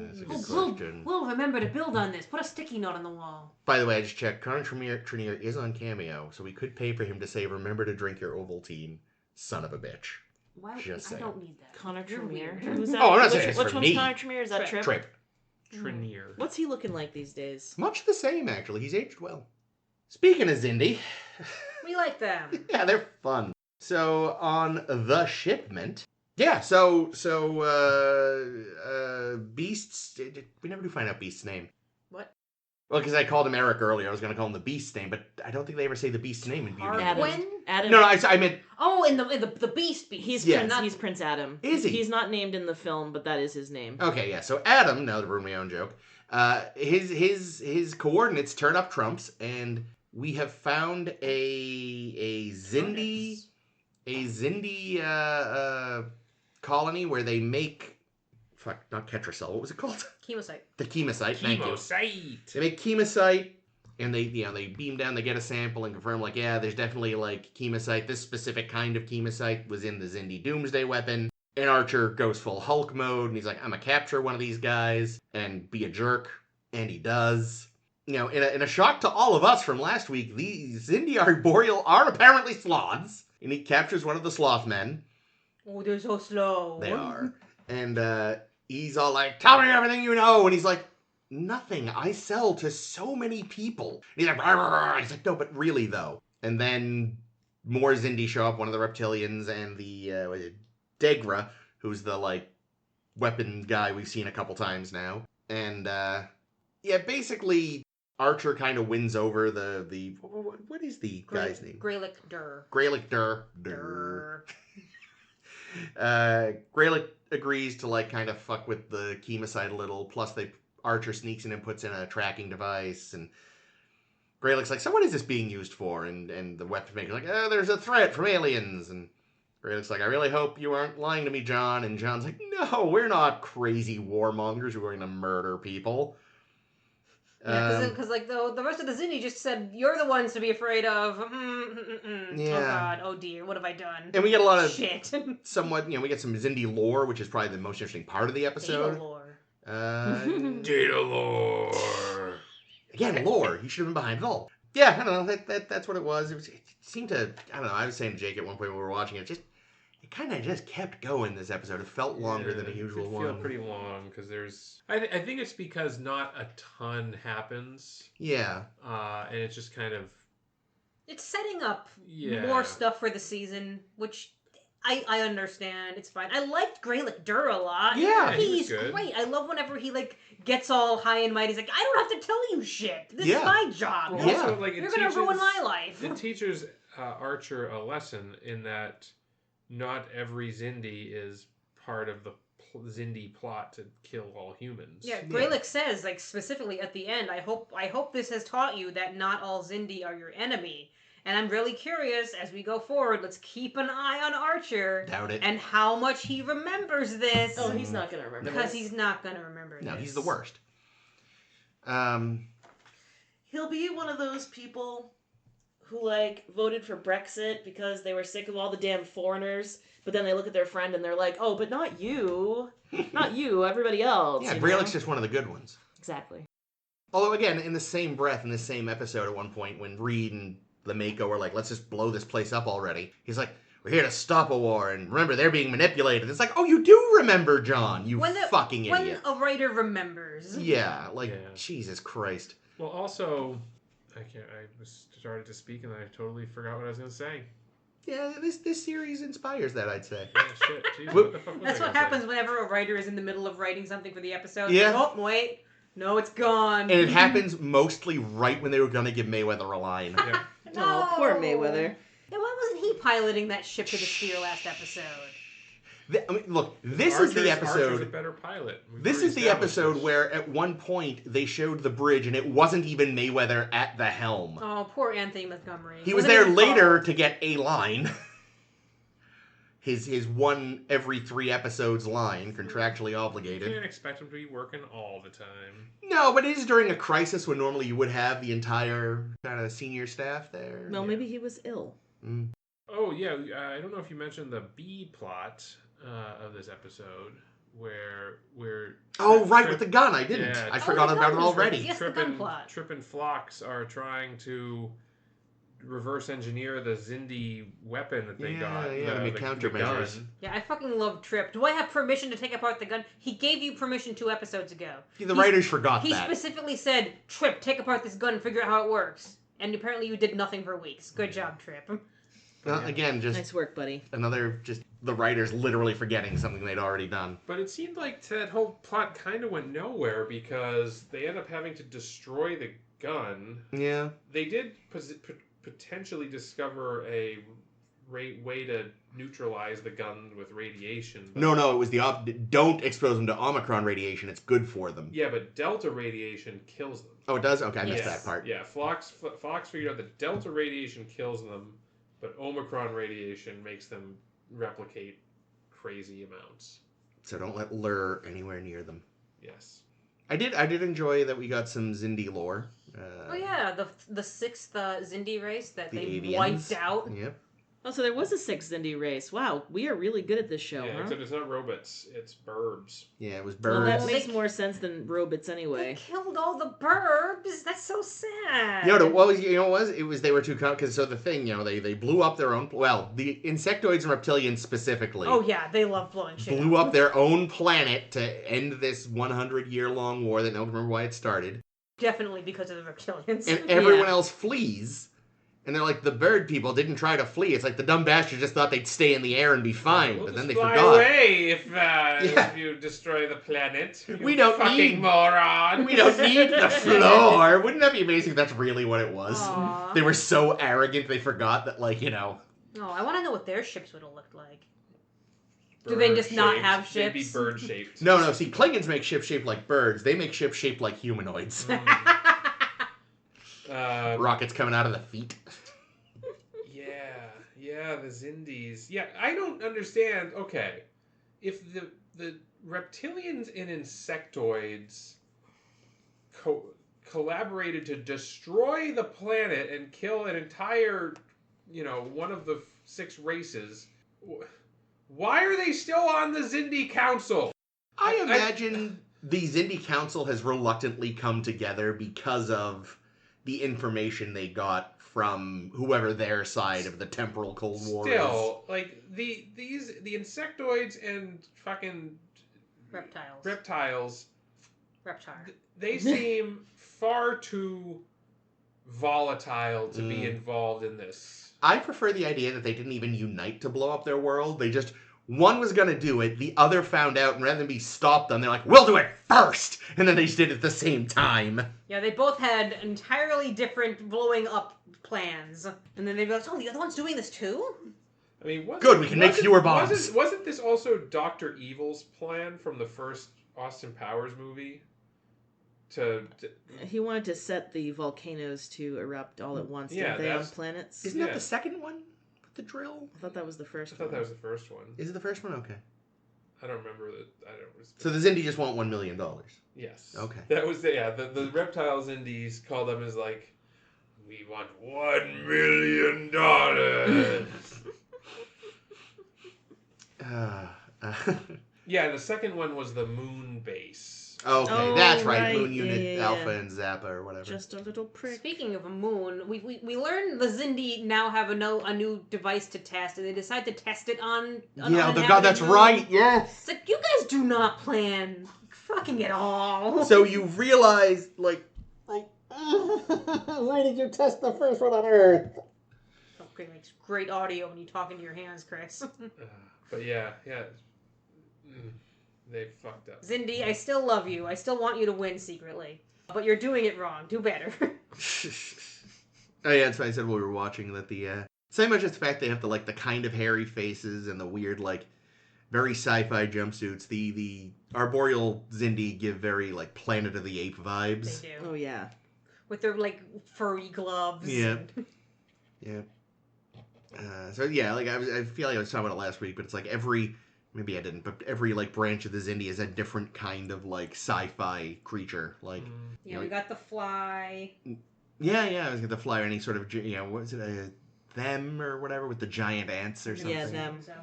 that's a good question. We'll remember to build on this. Put a sticky note on the wall. By the way, I just checked. Connor Trinneer is on Cameo, so we could pay for him to say, "Remember to drink your Ovaltine, son of a bitch." Why? Just I don't need that. Connor Trinneer. Who's that? Oh, I'm not saying it's which for one's me. Connor Trinneer? Is that Trip? Trip. Trinneer. What's he looking like these days? Much the same, actually. He's aged well. Speaking of Xindi, we like them. Yeah, they're fun. So on the Shipment, Beast's. We never do find out Beast's name. What? Well, because I called him Eric earlier. I was going to call him the Beast's name, but I don't think they ever say the Beast's name in Beauty and the Adam. Beast. Adam. No, I meant... Oh, in the Beast. He's Prince Adam. Is he? He's not named in the film, but that is his name. Okay, yeah. So Adam, now to ruin my own joke, his coordinates turn up trumps, and we have found a Xindi colony where they make... Fuck, not Ketracel. What was it called? Chemosite. The chemosite. Thank you. Chemosite. They make chemosite, and they beam down. They get a sample and confirm, like, yeah, there's definitely like chemosite. This specific kind of chemosite was in the Xindi Doomsday weapon. And Archer goes full Hulk mode, and he's like, I'm gonna capture one of these guys and be a jerk, and he does. In a shock to all of us from last week, these Xindi Arboreal are apparently sloths, and he captures one of the sloth men. Oh, they're so slow. They are. And he's all like, tell me everything you know. And he's like, nothing. I sell to so many people. And he's like, rah, rah, rah. He's like, no, but really, though. And then more Xindi show up, one of the reptilians, and the Degra, who's the, like, weapon guy we've seen a couple times now. And, basically, Archer kind of wins over the what is the guy's name? Greylick Dur. Greylick Dur. Greylick agrees to like kind of fuck with the chemosite a little. Plus, Archer sneaks in and puts in a tracking device, and Greylick's like, "So what is this being used for?" And the weapon maker's like, "Oh, there's a threat from aliens." And Greylick's like, "I really hope you aren't lying to me, John." And John's like, "No, we're not crazy warmongers who are going to murder people." Yeah, because like the rest of the Xindi just said, you're the ones to be afraid of. Yeah. Oh god, oh dear, what have I done? And we get a lot of shit. somewhat, we get some Xindi lore, which is probably the most interesting part of the episode. Data lore. Data lore. Again, lore. He should have been behind it all. Yeah, I don't know. That's what it was. It seemed to. I don't know. I was saying to Jake at one point when we were watching it, it kind of just kept going. This episode, it felt longer than a usual one. It felt pretty long because there's. I think it's because not a ton happens. Yeah. And it's just kind of. It's setting up more stuff for the season, which I understand. It's fine. I liked Greylick Dur a lot. Yeah, he's great. I love whenever he like gets all high and mighty. He's like, I don't have to tell you shit. This is my job. Well, also, like, you're gonna ruin my life. It teaches Archer a lesson in that not every Xindi is part of the Xindi plot to kill all humans. Yeah, Greylick says, like, specifically at the end, I hope this has taught you that not all Xindi are your enemy. And I'm really curious, as we go forward, let's keep an eye on Archer. Doubt it. And how much he remembers this. Oh, he's not going to remember because he's not going to remember this. No, he's the worst. He'll be one of those people who, like, voted for Brexit because they were sick of all the damn foreigners, but then they look at their friend and they're like, oh, but not you. Not you, everybody else. Yeah, Greylick's just one of the good ones. Exactly. Although, again, in the same breath, in the same episode at one point, when Reed and the Mako were like, let's just blow this place up already, he's like, we're here to stop a war, and remember, they're being manipulated. It's like, oh, you do remember, John, you fucking idiot. When a writer remembers. Yeah, Jesus Christ. Well, also, I started to speak and I totally forgot what I was going to say. Yeah, this series inspires that, I'd say. Oh, shit. Jeez, what the fuck was That's I what gonna happens say? whenever a writer is in the middle of writing something for the episode. Yeah. Oh, wait. No, it's gone. And it happens mostly right when they were going to give Mayweather a line. Yeah. No. Oh, poor Mayweather. Yeah, why wasn't he piloting that ship to the sphere last episode? I mean, look, this is the episode. Archer's a better pilot. This is the episode where at one point they showed the bridge and it wasn't even Mayweather at the helm. Oh, poor Anthony Montgomery. He was there later to get a line. His one every 3 episodes line, contractually You obligated. can't expect him to be working all the time. No, but it is during a crisis when normally you would have the entire kind of senior staff there. Well, maybe he was ill. Mm. Oh, yeah. I don't know if you mentioned the B plot of this episode where we're... Oh, right, with the gun. I didn't. Yeah. I forgot about it already. Yes, the gun plot. Trip and Phlox are trying to reverse engineer the Xindi weapon that they got. Yeah, to make countermeasures. gun. Yeah, I fucking love Trip. Do I have permission to take apart the gun? He gave you permission 2 episodes ago. The writers forgot He that. specifically said, Trip, take apart this gun and figure out how it works. And apparently you did nothing for weeks. Good job, Trip. Well, again, just Nice work, buddy. the writers literally forgetting something they'd already done. But it seemed like that whole plot kind of went nowhere because they end up having to destroy the gun. Yeah. They did potentially discover a way to neutralize the gun with radiation. But No, it was the don't expose them to Omicron radiation. It's good for them. yeah, but Delta radiation kills them. Oh, it does? Okay, I missed Yes. that part. Yeah, Fox figured out that Delta radiation kills them, but Omicron radiation makes them replicate crazy amounts. So don't let Lur anywhere near them. Yes. I did enjoy that we got some Xindi lore. Oh yeah, the sixth Xindi race that The they avians. wiped out. Yep. Oh, so there was a sixth Xindi race. Wow, we are really good at this show, Yeah, huh? except it's not robots, it's burbs. Yeah, it was Well, birds. that Well, makes they- more sense than robots They anyway. killed all the burbs. That's so sad. You know what was? You know what it was? They were too because so the thing, they blew up their own. Well, the insectoids and reptilians specifically. Oh yeah, they love blowing shit Blew up. up their own planet to end this 100-year-long war that no one remember why it started. Definitely because of the reptilians. And everyone Yeah. else flees. And they're like, the bird people didn't try to flee. It's like the dumb bastards just thought they'd stay in the air and be fine. We'll But then just they fly forgot. away if Yeah. you destroy the planet. You We don't fucking need- moron. We don't need the floor. Wouldn't that be amazing if that's really what it was? Aw. They were so arrogant they forgot that, Oh, I want to know what their ships would have looked like. Do they just not have They'd be ships? bird shaped. No, see, Klingons make ships shaped like birds. They make ships shaped like humanoids. Rockets coming out of the feet. Yeah, the Xindis. Yeah, I don't understand. Okay, if the reptilians and insectoids collaborated to destroy the planet and kill an entire, one of the 6 races, why are they still on the Xindi Council? I imagine the Xindi Council has reluctantly come together because of the information they got from whoever their side of the temporal Cold War is. Still, like the insectoids and fucking reptiles, they seem far too volatile to be involved in this. I prefer the idea that they didn't even unite to blow up their world. They just, one was going to do it, the other found out, and rather than be stopped them, they're like, we'll do it first! And then they just did it at the same time. Yeah, they both had entirely different blowing up plans. And then they'd be like, oh, the other one's doing this too? I mean, Good, we can make fewer bombs. Wasn't this also Dr. Evil's plan from the first Austin Powers movie? He wanted to set the volcanoes to erupt all at once, didn't they, on planets? Isn't that the second one with the drill? I thought that was the first I thought that was the first one. Is it the first one? Okay. I don't remember that. So the Xindi just want $1 million. Yes. Okay. That was the reptiles Indies call them as like, we want $1 million. Yeah, the second one was the moon base. Okay, Oh, that's right. right. Moon Unit Yeah. Alpha and Zappa or whatever. Just a little prick. Speaking of a moon, we learned the Xindi now have a new device to test, and they decide to test it on God, that's right. Yes. It's like, you guys do not plan fucking at all. So you realize, why did you test the first one on Earth? Okay, makes great audio when you talk into your hands, Chris. But yeah. They fucked up. Xindi, I still love you. I still want you to win secretly. But you're doing it wrong. Do better. Oh yeah, that's why I said while we were watching that so much as the fact they have the kind of hairy faces and the weird very sci-fi jumpsuits. The arboreal Xindi give very Planet of the Ape vibes. They do. Oh, yeah. With their furry gloves. Yeah. Yeah. So yeah, I feel like I was talking about it last week, but it's maybe I didn't, but every branch of the Xindi is a different kind of sci-fi creature. Yeah, we got the fly. Yeah, I was gonna the fly or any sort of what is it, them or whatever with the giant ants or something. Yeah, them. So.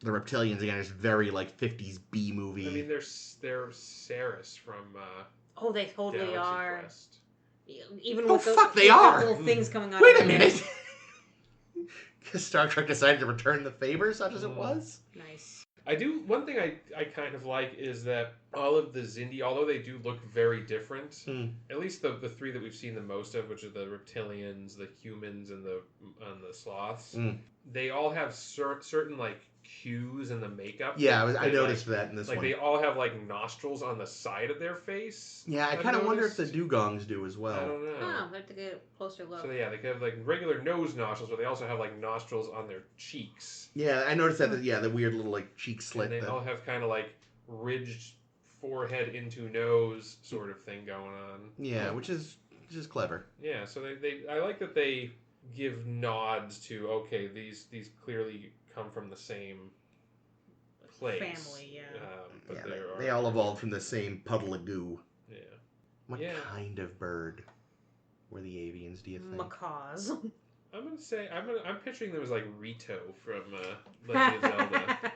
The reptilians again is very 50s B movie. I mean, they're Ceres from Oh, they totally Galaxy are. Quest. Even Oh, with fuck, they with are! the little things coming out. Wait of a their minute. heads. Because Star Trek decided to return the favor such as it was. Nice. One thing I kind of like is that all of the Xindi, although they do look very different, at least the 3 that we've seen the most of, which are the reptilians, the humans, and the sloths, they all have certain cues in the makeup. Yeah, I They, noticed that in this like one. they all have like nostrils on the side of their face. Yeah, I I've kind of wonder if the noticed. dugongs do as I well. don't know. Oh, I have to get a closer look. So yeah, they have like regular nose nostrils, but they also have like nostrils on their cheeks. Yeah, I noticed that. Yeah, the weird little like cheek slit. And they all have kind of like ridged forehead into nose sort of thing going on. Yeah, which is clever. Yeah, so they I like that they give nods to okay, these clearly come from the same place. Family, yeah. But Yeah, there they all evolved from the same puddle of goo. Yeah. What kind of bird were the avians, do you think? Macaws. I'm gonna say I'm picturing them as like Rito from Legend of Zelda.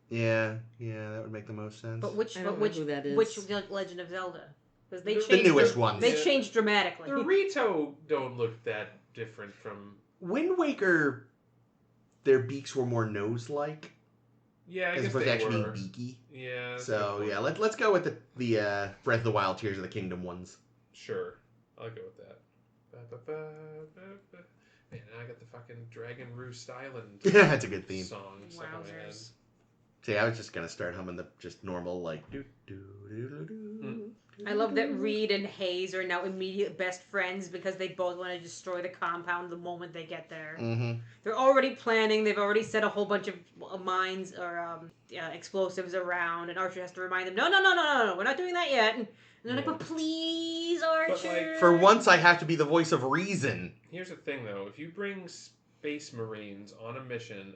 Yeah, that would make the most sense. But which I don't know which who that is. which Legend of Zelda? Because they The changed newest ones. They Yeah. changed dramatically. The Rito don't look that different from. Wind Waker, their beaks were more nose-like, Yeah, I as guess opposed to they actually were. being beaky. Yeah. that's a So good yeah, point. let's go with the Breath of the Wild, Tears of the Kingdom ones. Sure, I'll go with that. Man, now I got the fucking Dragon Roost Island That's a good theme. song stuck in my head. Wowzers. See, I was just gonna start humming the just normal like do do do do do. I love that Reed and Hayes are now immediate best friends because they both want to destroy the compound the moment they get there. Mm-hmm. They're already planning. They've already set a whole bunch of mines or explosives around, and Archer has to remind them, no, we're not doing that yet. And they're like, Yeah. but please, Archer. But, like, For once, I have to be the voice of reason. Here's the thing, though. If you bring Space Marines on a mission,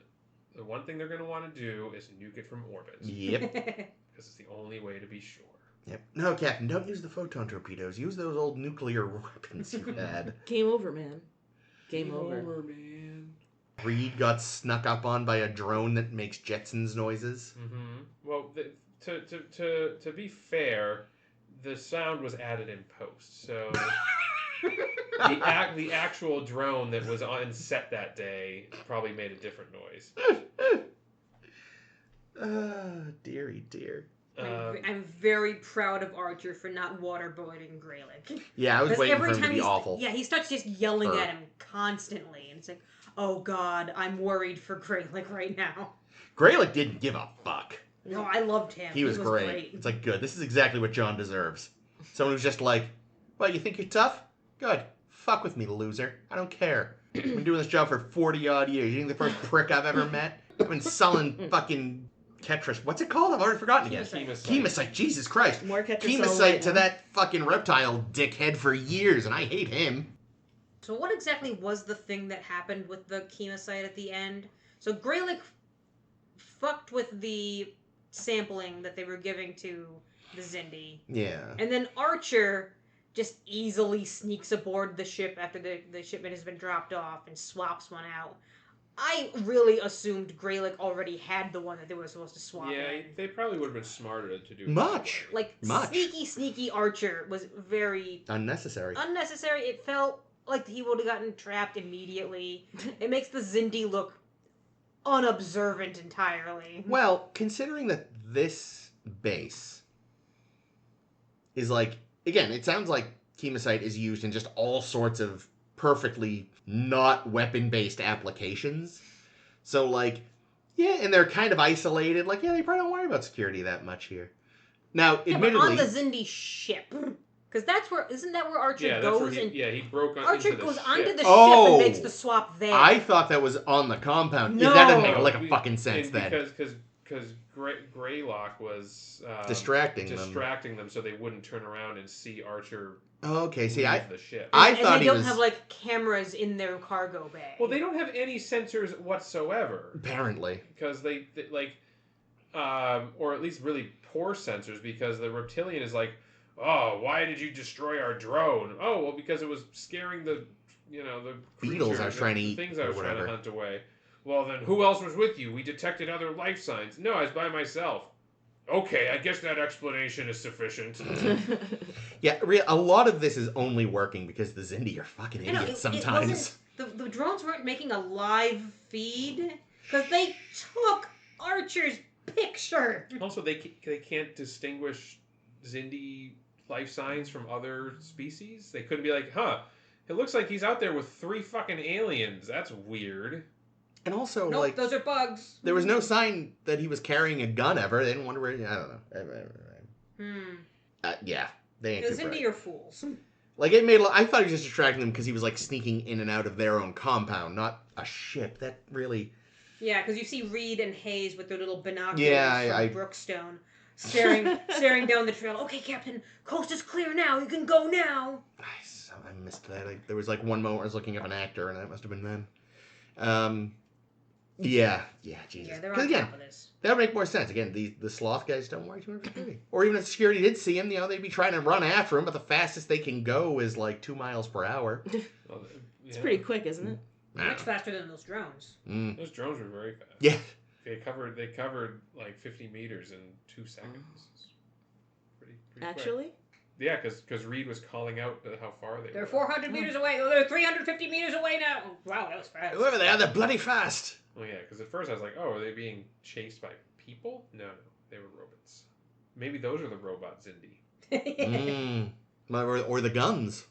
the one thing they're going to want to do is nuke it from orbit. Yep. Because it's the only way to be sure. Yep. No, Captain, don't use the photon torpedoes. Use those old nuclear weapons you had. Game over, man. Game over. Man. Reed got snuck up on by a drone that makes Jetsons noises. Mm-hmm. Well, to be fair, the sound was added in post, so the actual drone that was on set that day probably made a different noise. Dearie dear. I'm very proud of Archer for not waterboarding Greylick. Yeah, I was 'Cause waiting every for him to time be awful. Yeah, he starts just yelling Her. at him constantly, and it's like, oh God, I'm worried for Greylick right now. Greylick didn't give a fuck. No, I loved him. He was great. It's like, good. This is exactly what John deserves. Someone who's just like, well, you think you're tough? Good. Fuck with me, loser. I don't care. I've been doing this job for 40-odd years. You think the first prick I've ever met? I've been selling fucking Ketris. What's it called? I've already forgotten again. Chemosite. Jesus Christ. More Ketracel Chemosite right to now. that fucking reptile dickhead for years, and I hate him. So what exactly was the thing that happened with the chemosite at the end? So Greylick fucked with the sampling that they were giving to the Xindi. Yeah. And then Archer just easily sneaks aboard the ship after the shipment has been dropped off and swaps one out. I really assumed Greylick already had the one that they were supposed to swap Yeah, in. they probably would have been smarter to do it Much. that way. Like, Much. sneaky Archer was very Unnecessary. unnecessary. It felt like he would have gotten trapped immediately. It makes the Xindi look unobservant entirely. Well, considering that this base is like, again, it sounds like chemosite is used in just all sorts of perfectly not weapon-based applications. So, like, yeah, and they're kind of isolated. Like, yeah, they probably don't worry about security that much here. Now, Yeah, but admittedly, on the Xindi ship. Because that's where, isn't that where Archer Yeah, that's where goes? he broke on Archer into the goes ship. onto the ship Oh! and makes the swap there. I thought that was on the compound. No. That doesn't make like a We- fucking sense and then. Because Greylock was Distracting them so they wouldn't turn around and see Archer Okay, see, leave the ship. I and thought they he don't was... have like cameras in their cargo bay. Well, they don't have any sensors whatsoever Apparently. because they like, or at least really poor sensors because the reptilian is like, oh, why did you destroy our drone? Oh, well, because it was scaring the Beetles I creatures, was trying to the eat things I or was trying to whatever. hunt away. Well, then who else was with you? We detected other life signs. No, I was by myself. Okay, I guess that explanation is sufficient. Yeah, a lot of this is only working because the Xindi are fucking I know, idiots it sometimes. wasn't, the drones weren't making a live feed because they took Archer's picture. Also, they can't distinguish Xindi life signs from other species. They couldn't be like, huh, it looks like he's out there with 3 fucking aliens. That's weird. And also, Nope, like, those are bugs. there was no sign that he was carrying a gun ever. They didn't wonder where. I don't know. Yeah, they ain't Because too bright. Xindi are fools. Like, it made. I thought he was just distracting them because he was like sneaking in and out of their own compound, not a ship. That really. Yeah, because you see Reed and Hayes with their little binoculars Yeah, from Brookstone, staring down the trail. Okay, Captain, coast is clear now. You can go now. I missed that. There was like one moment where I was looking up an actor, and that must have been then. Yeah, Jesus. Yeah, they're 'Cause on again, top of this. that would make more sense. Again, the sloth guys don't worry too much about security. Or even if security did see him, they'd be trying to run after him, but the fastest they can go is like 2 miles per hour. Well, It's pretty quick, isn't it? Much faster than those drones. Those drones were very fast. Yeah. They covered like 50 meters in 2 seconds. It's pretty Actually? quick. Yeah, because Reed was calling out how far they were. They're 400 meters away. Oh, they're 350 meters away now. Oh, wow, that was fast. Whoever they are, they're bloody fast. Well, yeah, because at first I was like, oh, are they being chased by people? No, they were robots. Maybe those are the robot Xindi. Or the guns.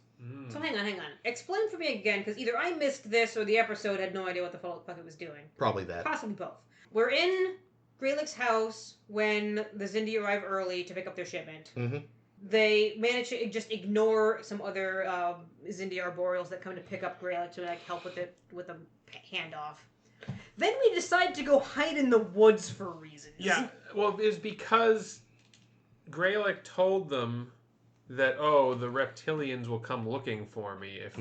So hang on. Explain for me again, because either I missed this or the episode had no idea what the fuck it was doing. Probably that. Possibly both. We're in Greylick's house when the Xindi arrive early to pick up their shipment. Mm-hmm. They manage to just ignore some other Xindi arboreals that come to pick up Greylick to like help with the handoff. Then we decide to go hide in the woods for reasons. Yeah, well, it's because Greylick told them that, oh, the reptilians will come looking for me if,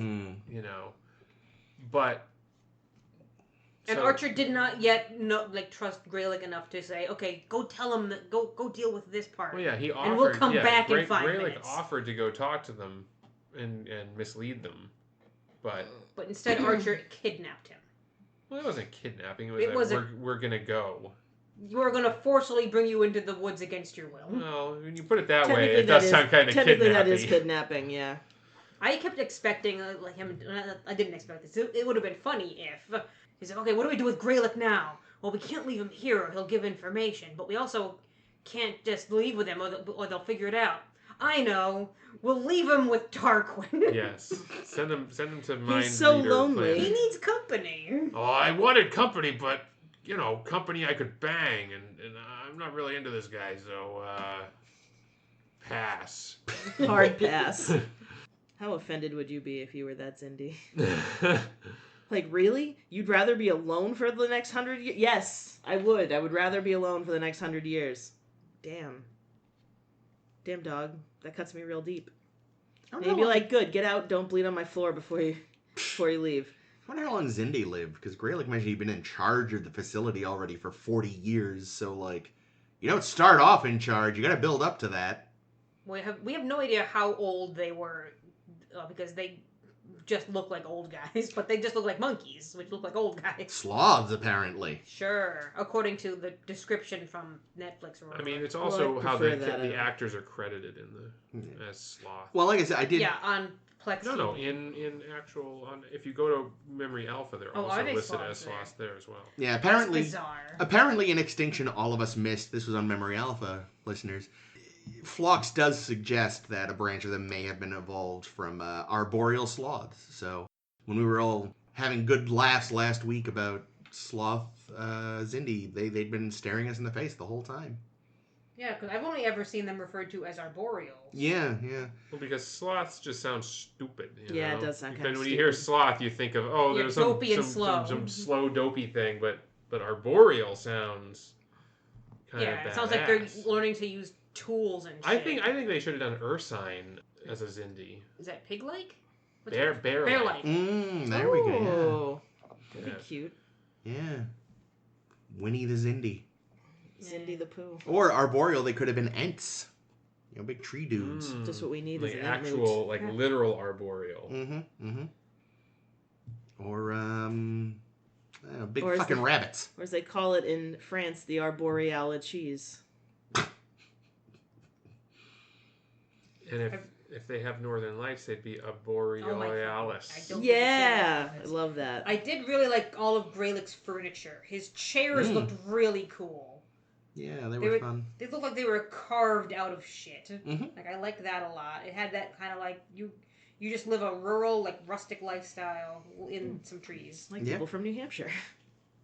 but... And Archer did not yet trust Greylick enough to say, okay, go tell him that, go deal with this part. Well, yeah, he offered... And we'll come back in 5 Greylick minutes. offered to go talk to them and mislead them, but... But instead Archer kidnapped him. Well, it wasn't kidnapping. It was we're going to go. We're going to forcibly bring you into the woods against your will. Well, when you put it that way, it does sound kind of kidnapping. Technically, that is kidnapping, yeah. I kept expecting, him... I didn't expect this. It would have been funny if... He said, okay, what do we do with Greylick now? Well, we can't leave him here or he'll give information. But we also can't just leave with him or they'll figure it out. I know. We'll leave him with Tarquin. Yes. Send him to Mind He's so Reader lonely. planet. He needs company. Oh, I wanted company, but, company I could bang, and I'm not really into this guy, so, pass. Hard pass. How offended would you be if you were that Xindi? Like, really? You'd rather be alone for the next 100 years? Yes, I would. I would rather be alone for the next 100 years. Damn. Damn, dog. That cuts me real deep. And you'd be like, good, get out, don't bleed on my floor before you leave. I wonder how long Xindi lived, because Greylick mentioned he'd been in charge of the facility already for 40 years, so, like, you don't start off in charge, you gotta build up to that. We have no idea how old they were, because they just look like old guys, but they just look like monkeys, which look like old guys. Sloths, apparently. Sure, according to the description from Netflix or whatever. I mean, it's also how the actors are credited Yeah. as Sloth. Well, like I said, I did... Yeah, on Plex No, TV. in actual... if you go to Memory Alpha, they're also they listed Sloths as Sloths there as well. Yeah, That's bizarre. apparently in Extinction, all of us missed, this was on Memory Alpha, listeners, Phlox does suggest that a branch of them may have been evolved from arboreal sloths. So when we were all having good laughs last week about sloth Xindi, they'd been staring us in the face the whole time. Yeah, because I've only ever seen them referred to as arboreal. Yeah. Well, because sloths just sound stupid. Yeah, know? it does sound kind Then of when stupid. you hear sloth, you think of, there's dopey and some slow, dopey thing, but arboreal sounds kind of badass. It sounds like they're learning to use tools and shit. I think they should have done Ursine as a Xindi. Is that pig-like? Bear-like. Bear-like. There we go, That'd be cute. Yeah. Winnie the Xindi. Xindi the Pooh. Or arboreal, they could have been Ents. Big tree dudes. Just what we need Like is an actual, literal arboreal. Or, big Or fucking rabbits. Or as they call it in France, the arboreal cheese. And if they have northern lights, they'd be arborealis. Yeah, I love that. I did really like all of Greylick's furniture. His chairs looked really cool. Yeah, they were fun. They looked like they were carved out of shit. Mm-hmm. Like, I liked that a lot. It had that kind of like, you just live a rural, like, rustic lifestyle in some trees. Like people from New Hampshire.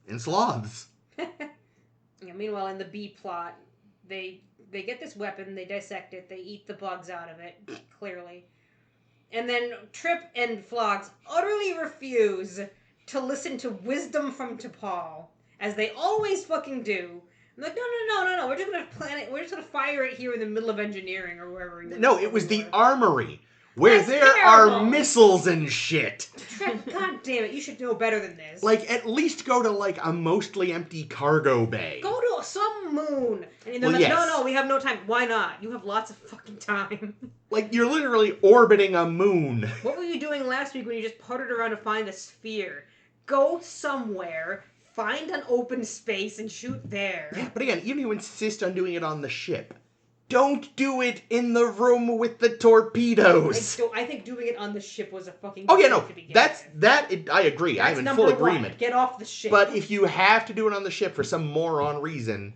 in sloths. Yeah, meanwhile, in the B plot, they get this weapon, they dissect it, they eat the bugs out of it, clearly. And then Trip and Phlox utterly refuse to listen to wisdom from T'Pol, as they always fucking do. I'm like, no. We're just gonna plan it. We're just gonna fire it here in the middle of engineering or wherever. No, it was the armory where That's there terrible. are missiles and shit. Trip, god damn it, you should know better than this. Like, at least go to like a mostly empty cargo bay. Go to some moon. And they're Well, like, yes. no, we have no time. Why not? You have lots of fucking time. Like, you're literally orbiting a moon. What were you doing last week when you just puttered around to find a sphere? Go somewhere, find an open space, and shoot there. Yeah, but again, even if you insist on doing it on the ship, don't do it in the room with the torpedoes. I think doing it on the ship was a fucking. Oh yeah, no, mistake to begin that's with. that. I agree. That's I'm in number full one. agreement. Get off the ship. But if you have to do it on the ship for some moron reason,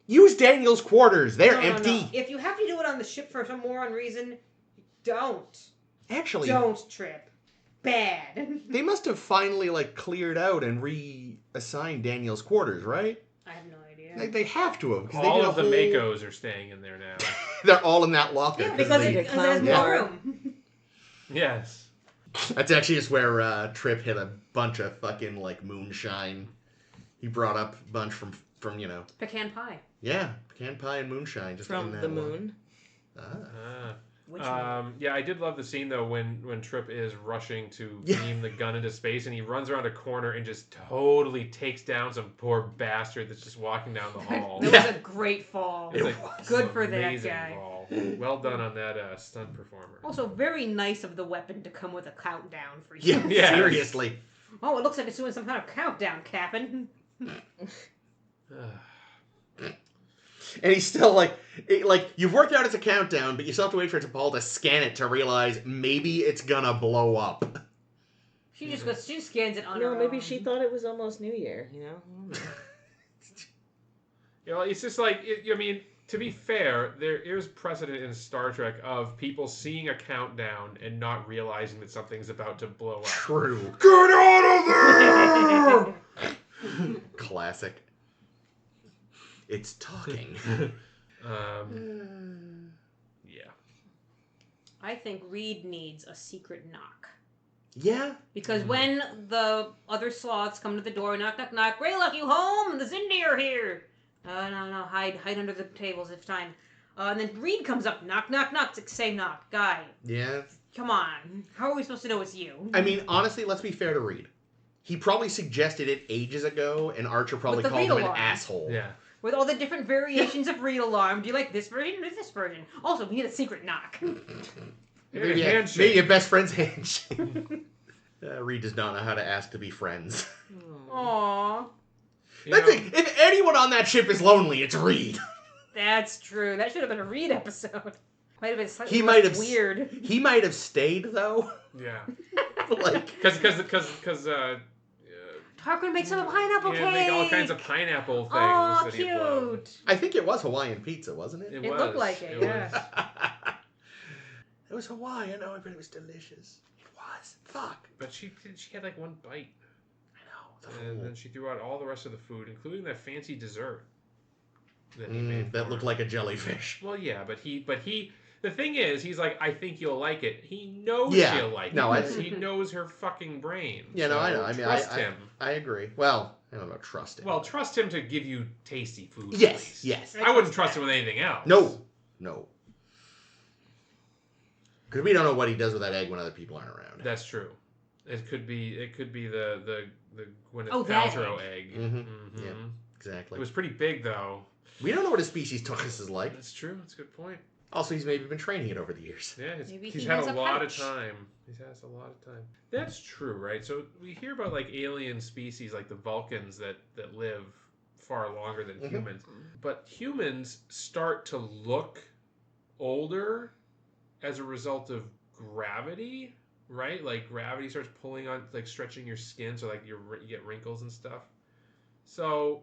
use Daniel's quarters. They're empty. No. If you have to do it on the ship for some moron reason, don't. Actually, Don't Trip. Bad. they must have finally like cleared out and reassigned Daniel's quarters, right? I have no idea. They have to have. 'Cause they All did a of the whole... Makos are staying in there now. They're all in that locker. Yeah, because they... it has more Yeah. room. Yes. That's actually just where Trip hit a bunch of fucking like moonshine. He brought up a bunch from Pecan pie. yeah, pecan pie and moonshine just in From that the one. moon. Ah. Which Yeah, I did love the scene though when Trip is rushing to Yeah. beam the gun into space and he runs around a corner and just totally takes down some poor bastard that's just walking down the hall. That was a great fall. It's like Good some for that amazing guy. fall. Well done on that stunt performer. Also, very nice of the weapon to come with a countdown for you. Yeah, Yes. seriously. Oh, it looks like it's doing some kind of countdown, Captain. And he's still like you've worked out it's a countdown, but you still have to wait for T'Pol to scan it to realize maybe it's gonna blow up. She scans it on No, her maybe own. she thought it was almost New Year. You know. I don't know. You know, it's just like I mean, to be fair, there is precedent in Star Trek of people seeing a countdown and not realizing that something's about to blow up. True. Get out of there! Classic. It's talking. Yeah. I think Reed needs a secret knock. Yeah. Because when the other sloths come to the door, knock, knock, knock, Greylock, you home? The Xindi are here. No, hide under the tables, it's time. And then Reed comes up, knock, knock, knock, say knock, guy. Yeah. Come on. How are we supposed to know it's you? I mean, honestly, let's be fair to Reed. He probably suggested it ages ago, and Archer probably With the called read him an alarm. asshole. Yeah. With all the different variations of Reed alarm. Do you like this version or this version? Also, we need a secret knock. Maybe, Handshake. maybe a best friend's handshake. Reed does not know how to ask to be friends. Aww. You That's know, it. If anyone on that ship is lonely, it's Reed. That's true. That should have been a Reed episode. Might have been slightly He might have weird. He might have stayed though. yeah. Like, Because Tarquin makes him a pineapple cake. make all kinds of pineapple things Aw, that he loved. cute. I think it was Hawaiian pizza, wasn't it? It looked like it, yeah. was. It was Hawaiian. Oh, but it was delicious. It was. Fuck. But she had like one bite, I know. and then she threw out all the rest of the food, including that fancy dessert that he made. That for looked her. like a jellyfish. Well, yeah, but he. The thing is, he's like, I think you'll like it. He knows Yeah. she'll like No, it. I- because he knows her fucking brain. Yeah, no, So I know. I mean, trust him. I agree. Well, I don't know about trusting. Well, trust him to give you tasty food. at yes, least. yes. I wouldn't trust him with anything else. No. Because we don't know what he does with that egg when other people aren't around. That's true. It could be the Gwyneth that Paltrow egg. Mm-hmm. Mhm. Yeah, exactly. It was pretty big though. We don't know what his species toughness is like. That's true. That's a good point. Also, he's maybe been training it over the years. Yeah, Maybe he's he had has a a lot of pouch. time. He's had a lot of time. That's true, right? So we hear about like alien species like the Vulcans that live far longer than Mhm. humans. But humans start to look older as a result of gravity, right? Like gravity starts pulling on, like stretching your skin, so like you get wrinkles and stuff. So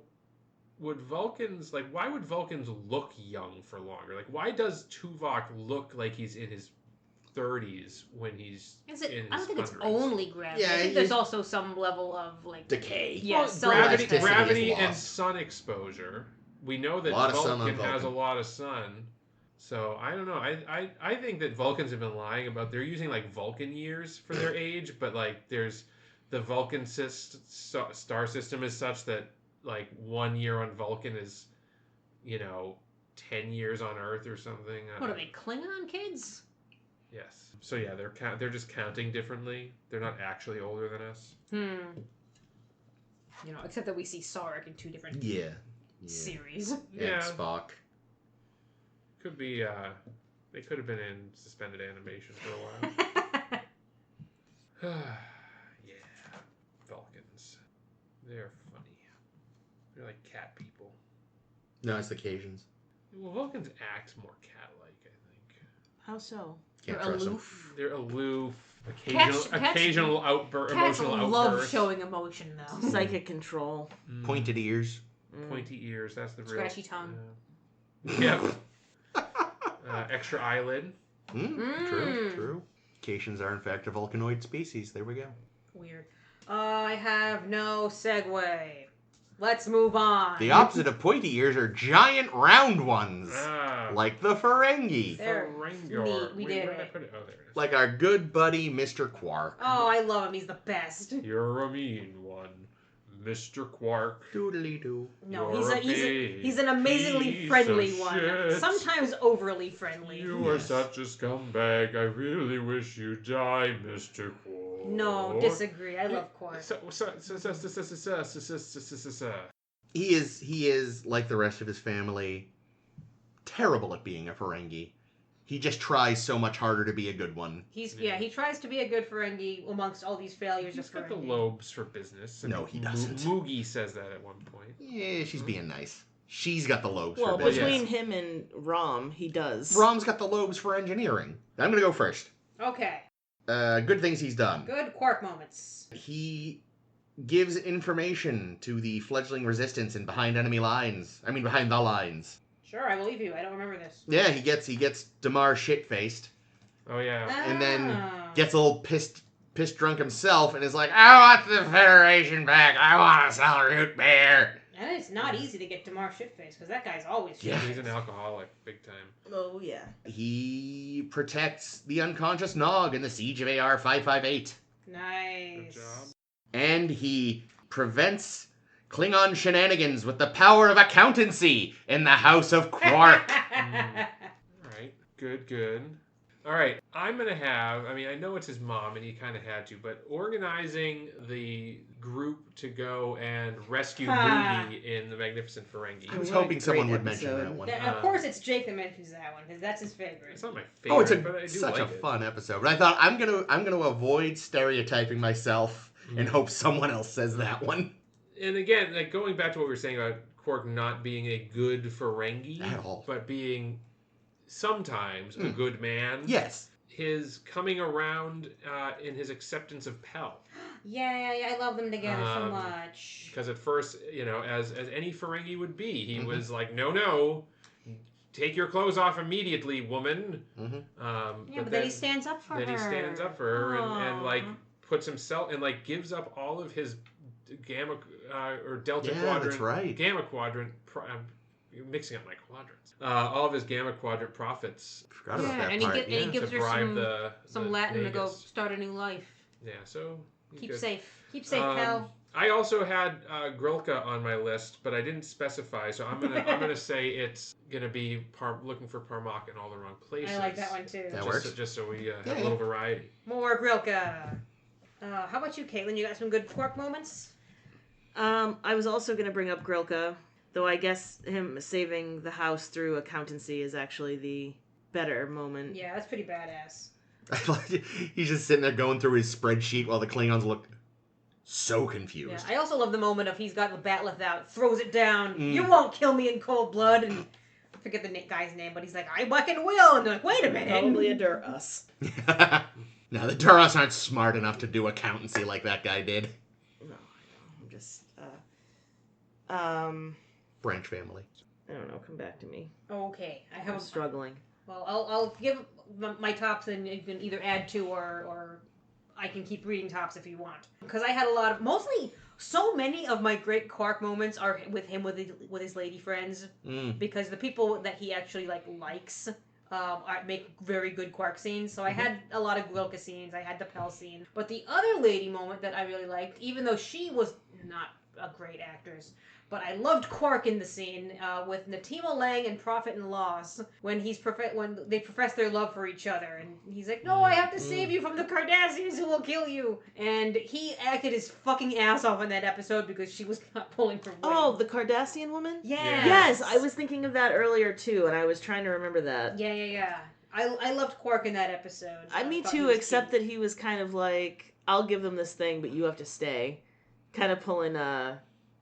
would Vulcans, like, why would Vulcans look young for longer? Like, why does Tuvok look like he's in his 30s when he's Is it? in his I don't think it's hundreds. only gravity. Yeah, I think there's also some level of like Decay. Yeah, Well, cell gravity, elasticity is gravity and lost. sun exposure. We know that A lot of sun on Vulcan has a Vulcan. lot of sun. So I don't know. I think that Vulcans have been lying about they're using like Vulcan years for their age, but like there's the Vulcan star system is such that like 1 year on Vulcan is 10 years on Earth or something. what are they, Klingon kids? Yes. So yeah, they're just counting differently. They're not actually older than us. Except that we see Sarek in 2 different Yeah. series. Yeah. And Spock. Could be. They could have been in suspended animation for a while. Yeah, Vulcans. They're funny. They're like cat people. No, it's the Cajuns. Well, Vulcans act more cat-like, I think. How so? Can't They're trust 'em. aloof. They're aloof. Cats Occasional Cats emotional love outbursts. showing emotion, though. Psychic control. Pointed ears. Pointy ears. That's the real. Scratchy tongue. Yep. Extra eyelid. True. Cajuns are in fact a Vulcanoid species. There we go. Weird. I have no segue. Let's move on. The opposite of pointy ears are giant round ones. Like the Ferengi. They're Ferengor. neat. We did where did I it. put it? Oh, there it is. Like our good buddy, Mr. Quark. Oh, I love him. He's the best. You're a mean one, Mr. Quark. Doodly-doo. No, You're he's an amazingly piece friendly of one. shit. Sometimes overly friendly. You are such a scumbag. I really wish you die, Mr. Quark. No, disagree. I love Quark. He is, like the rest of his family, terrible at being a Ferengi. He just tries so much harder to be a good one. He tries to be a good Ferengi amongst all these failures He's of got the Ferengi. lobes for business. No, he doesn't. Moogie says that at one point. Yeah, she's being nice. She's got the lobes Well, for business. between him and Rom, he does. Rom's got the lobes for engineering. I'm gonna go first. Okay. Good things he's done. Good Quark moments. He gives information to the fledgling resistance and behind the lines. Sure, I believe you. I don't remember this. Yeah, he gets Damar shit-faced, Oh, yeah. and then Ah. gets a little pissed drunk himself, and is like, I want the Federation back. I want to sell root beer. And it's not easy to get Damar shitface because that guy's always Yeah. shitfaced. He's an alcoholic, big time. Oh, yeah. He protects the unconscious Nog in the siege of AR-558. Nice. Good job. And he prevents Klingon shenanigans with the power of accountancy in the House of Quark. All right. Good. All right. I'm going to have, I know it's his mom and he kind of had to, but organizing the group to go and rescue Moogie in the Magnificent Ferengi. I was What a hoping someone great would mention episode. that one. Of course, it's Jake that mentions that one because that's his favorite. It's not my favorite, Oh, it's but I do such like a it. fun episode. But I thought I'm gonna avoid stereotyping myself and hope someone else says that one. And again, like going back to what we were saying about Quark not being a good Ferengi, At all. but being sometimes a good man. Yes. His coming around in his acceptance of Pell. Yeah, I love them together so much. Because at first, as any Ferengi would be, he was like, no, take your clothes off immediately, woman. But then he stands up for her. Then he stands up for her and like puts himself and like gives up all of his gamma or delta quadrant. That's right. Gamma quadrant. You're mixing up my quadrants. All of his gamma quadrant profits. Forgot about that and part. he gives to her bribe some the Latin to go Nagus. start a new life. Yeah, so Keep good. safe. Keep safe, pal. I also had Grilka on my list, but I didn't specify, so I'm gonna say it's gonna be looking for Parmak in all the wrong places. I like that one too. That works. Just so we have a little variety. More Grilka. How about you, Caitlin? You got some good Quark moments? I was also going to bring up Grilka, though I guess him saving the house through accountancy is actually the better moment. Yeah, that's pretty badass. He's just sitting there going through his spreadsheet while the Klingons look so Yeah, confused. I also love the moment of he's got the batleth out, throws it down. You won't kill me in cold blood, and I forget the guy's name, but he's like, I fucking will. And they're like, wait a minute. Probably a Dur-us. Now, the Duras aren't smart enough to do accountancy like that guy did. No, I know. I'm just, Branch family. I don't know. Come back to me. Okay, I I'm have struggling. Well, I'll give my tops, and you can either add to or I can keep reading tops if you want. Because I had a lot of so many of my great Quark moments are with him with his lady friends. Because the people that he actually likes make very good Quark scenes. So I had a lot of Gwilka scenes. I had the Pell scene. But the other lady moment that I really liked, even though she was not a great actress, but I loved Quark in the scene with Natima Lang and Prophet and Loss when when they profess their love for each other, and he's like, "No, I have to save you from the Cardassians who will kill you." And he acted his fucking ass off in that episode because she was not pulling her weight. Oh, the Cardassian woman? Yes. Yes, I was thinking of that earlier too, and I was trying to remember that. Yeah. I loved Quark in that episode. Me too, except that he was kind of like, I'll give them this thing, but you have to stay. Kind of pulling,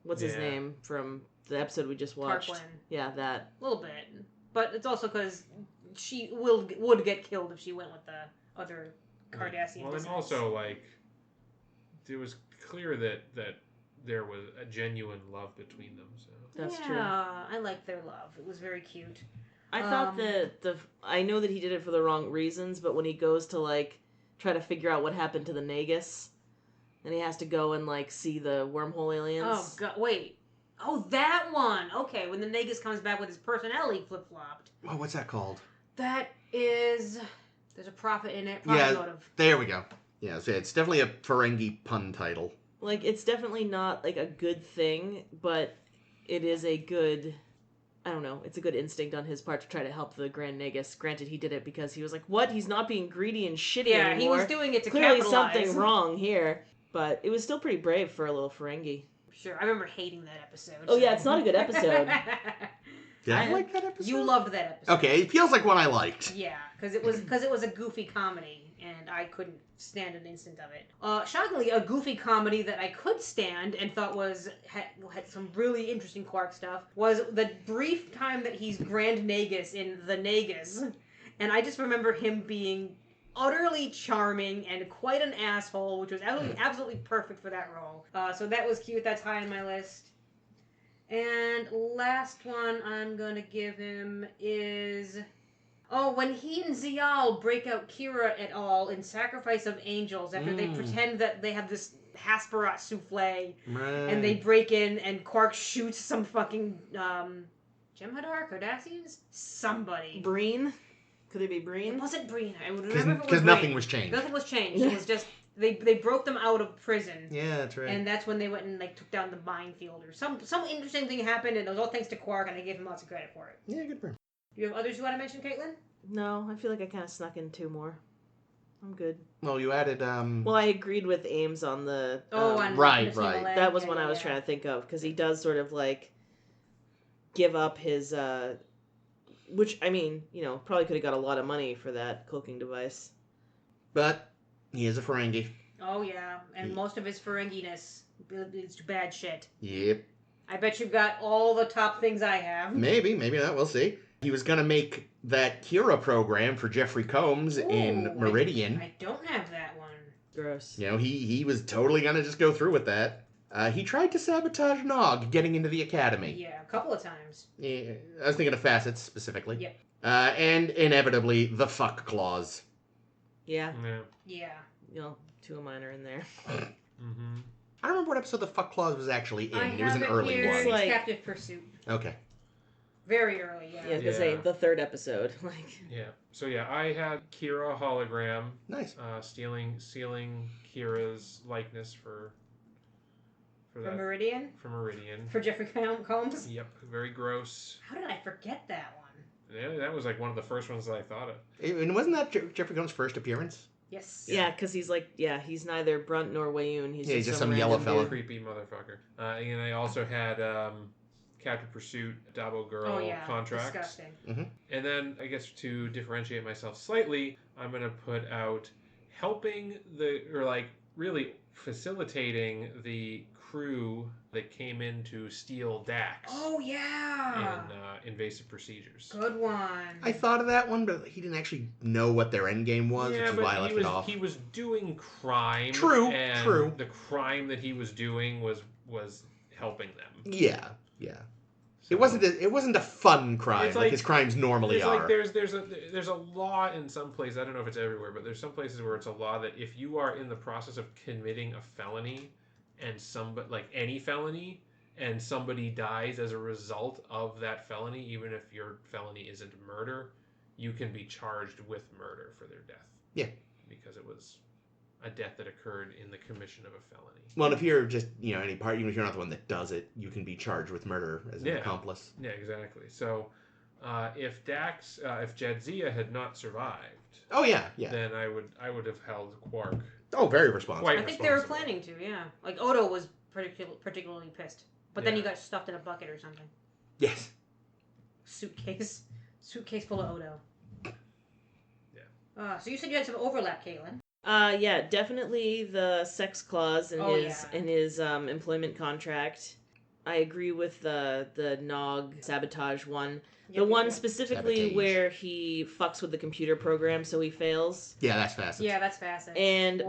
what's his name from the episode we just watched? Tarquin. Yeah, that. A little bit. But it's also because she would get killed if she went with the other Cardassian Well, and descendants. also, it was clear that there was a genuine love between them. So That's true. Yeah, I liked their love. It was very cute. I thought that I know that he did it for the wrong reasons, but when he goes to, try to figure out what happened to the Nagus, and he has to go and, see the wormhole aliens. Oh, God, wait. Oh, that one! Okay, when the Nagus comes back with his personality flip-flopped. Oh, what's that called? That is... There's a prophet in it. Prophet motive. There we go. Yeah, so it's definitely a Ferengi pun title. It's definitely not, a good thing, but it is a good... I don't know. It's a good instinct on his part to try to help the Grand Nagus. Granted, he did it because he was like, what? He's not being greedy and shitty anymore. Yeah, he was doing it to Clearly capitalize. something wrong here. But it was still pretty brave for a little Ferengi. Sure, I remember hating that episode. Oh, yeah, it's not a good episode. Did I like that episode? You loved that episode. Okay, it feels like one I liked. Yeah, because it was a goofy comedy, and I couldn't stand an instant of it. Shockingly, a goofy comedy that I could stand and thought had some really interesting Quark stuff was the brief time that he's Grand Nagus in The Nagus, and I just remember him being utterly charming and quite an asshole, which was absolutely perfect for that role. So that was cute. That's high on my list. And last one I'm going to give him is... Oh, when he and Zial break out Kira et al. In Sacrifice of Angels after they pretend that they have this Hasperat souffle, and they break in and Quark shoots some fucking Jem'Hadar, Cardassians? Somebody. Breen? Could it be Breen? It wasn't Breen. I would remember if it was Because nothing was changed. Nothing was changed. It was just they broke them out of prison. Yeah, that's right. And that's when they went and took down the minefield or some interesting thing happened, and it was all thanks to Quark, and I gave him lots of credit for it. Yeah, good for him. Do you have others you want to mention, Caitlin? No, I feel like I kind of snuck in two more. I'm good. Well, you added Well, I agreed with Ames on the... right. That was one I was trying to think of, because he does sort of give up his which, I mean, probably could have got a lot of money for that cloaking device. But he is a Ferengi. Oh yeah, and most of his Ferenginess is bad shit. Yep. I bet you've got all the top things I have. Maybe not. We'll see. He was gonna make that Kira program for Jeffrey Combs in Meridian. I don't have that one. Gross. He was totally gonna just go through with that. He tried to sabotage Nog getting into the academy. Yeah, a couple of times. Yeah, I was thinking of Facets specifically. Yep. And inevitably, the fuck clause. Yeah. Yeah. Two of mine are in there. Mm-hmm. I don't remember what episode the fuck clause was actually in. It was an have early here. one. It's Captive Pursuit. Okay. Very early, yeah. Yeah, because the third episode. Yeah. So I had Kira hologram. Nice. Stealing Kira's likeness for that. Meridian? For Meridian. For Jeffrey Combs? Yep. Very gross. How did I forget that one? Yeah, that was one of the first ones that I thought of. And wasn't that Jeffrey Combs' first appearance? Yes. Yeah, because he's he's neither Brunt nor Wayun. He's just some random yellow fella. Creepy motherfucker. And I also had Captive Pursuit, Dabo Girl contracts. Disgusting. Mm-hmm. And then I guess to differentiate myself slightly, I'm gonna put out helping really facilitating the crew that came in to steal Dax. Oh yeah. In Invasive Procedures. Good one. I thought of that one, but he didn't actually know what their end game was, which is why I left it off. He was doing crime. True. The crime that he was doing was helping them. Yeah. It wasn't a fun crime It's like his crimes normally are. Like there's a law in some places. I don't know if it's everywhere, but there's some places where it's a law that if you are in the process of committing a felony, and any felony, and somebody dies as a result of that felony, even if your felony isn't murder, you can be charged with murder for their death. Yeah, because it was a death that occurred in the commission of a felony. Well, and if you're just, any part, even if you're not the one that does it, you can be charged with murder as an accomplice. Yeah, exactly. So, if Jadzia had not survived, then I would have held Quark. Oh, very responsible. I think they were planning to. Yeah, like Odo was particularly pissed, but then he got stuffed in a bucket or something. Yes. Suitcase full of Odo. Yeah. So you said you had some overlap, Caitlin. Yeah, definitely the sex clause in his employment contract. I agree with the Nog sabotage one. The one specifically where he fucks with the computer program so he fails. Yeah, that's facet. Yeah, that's facet.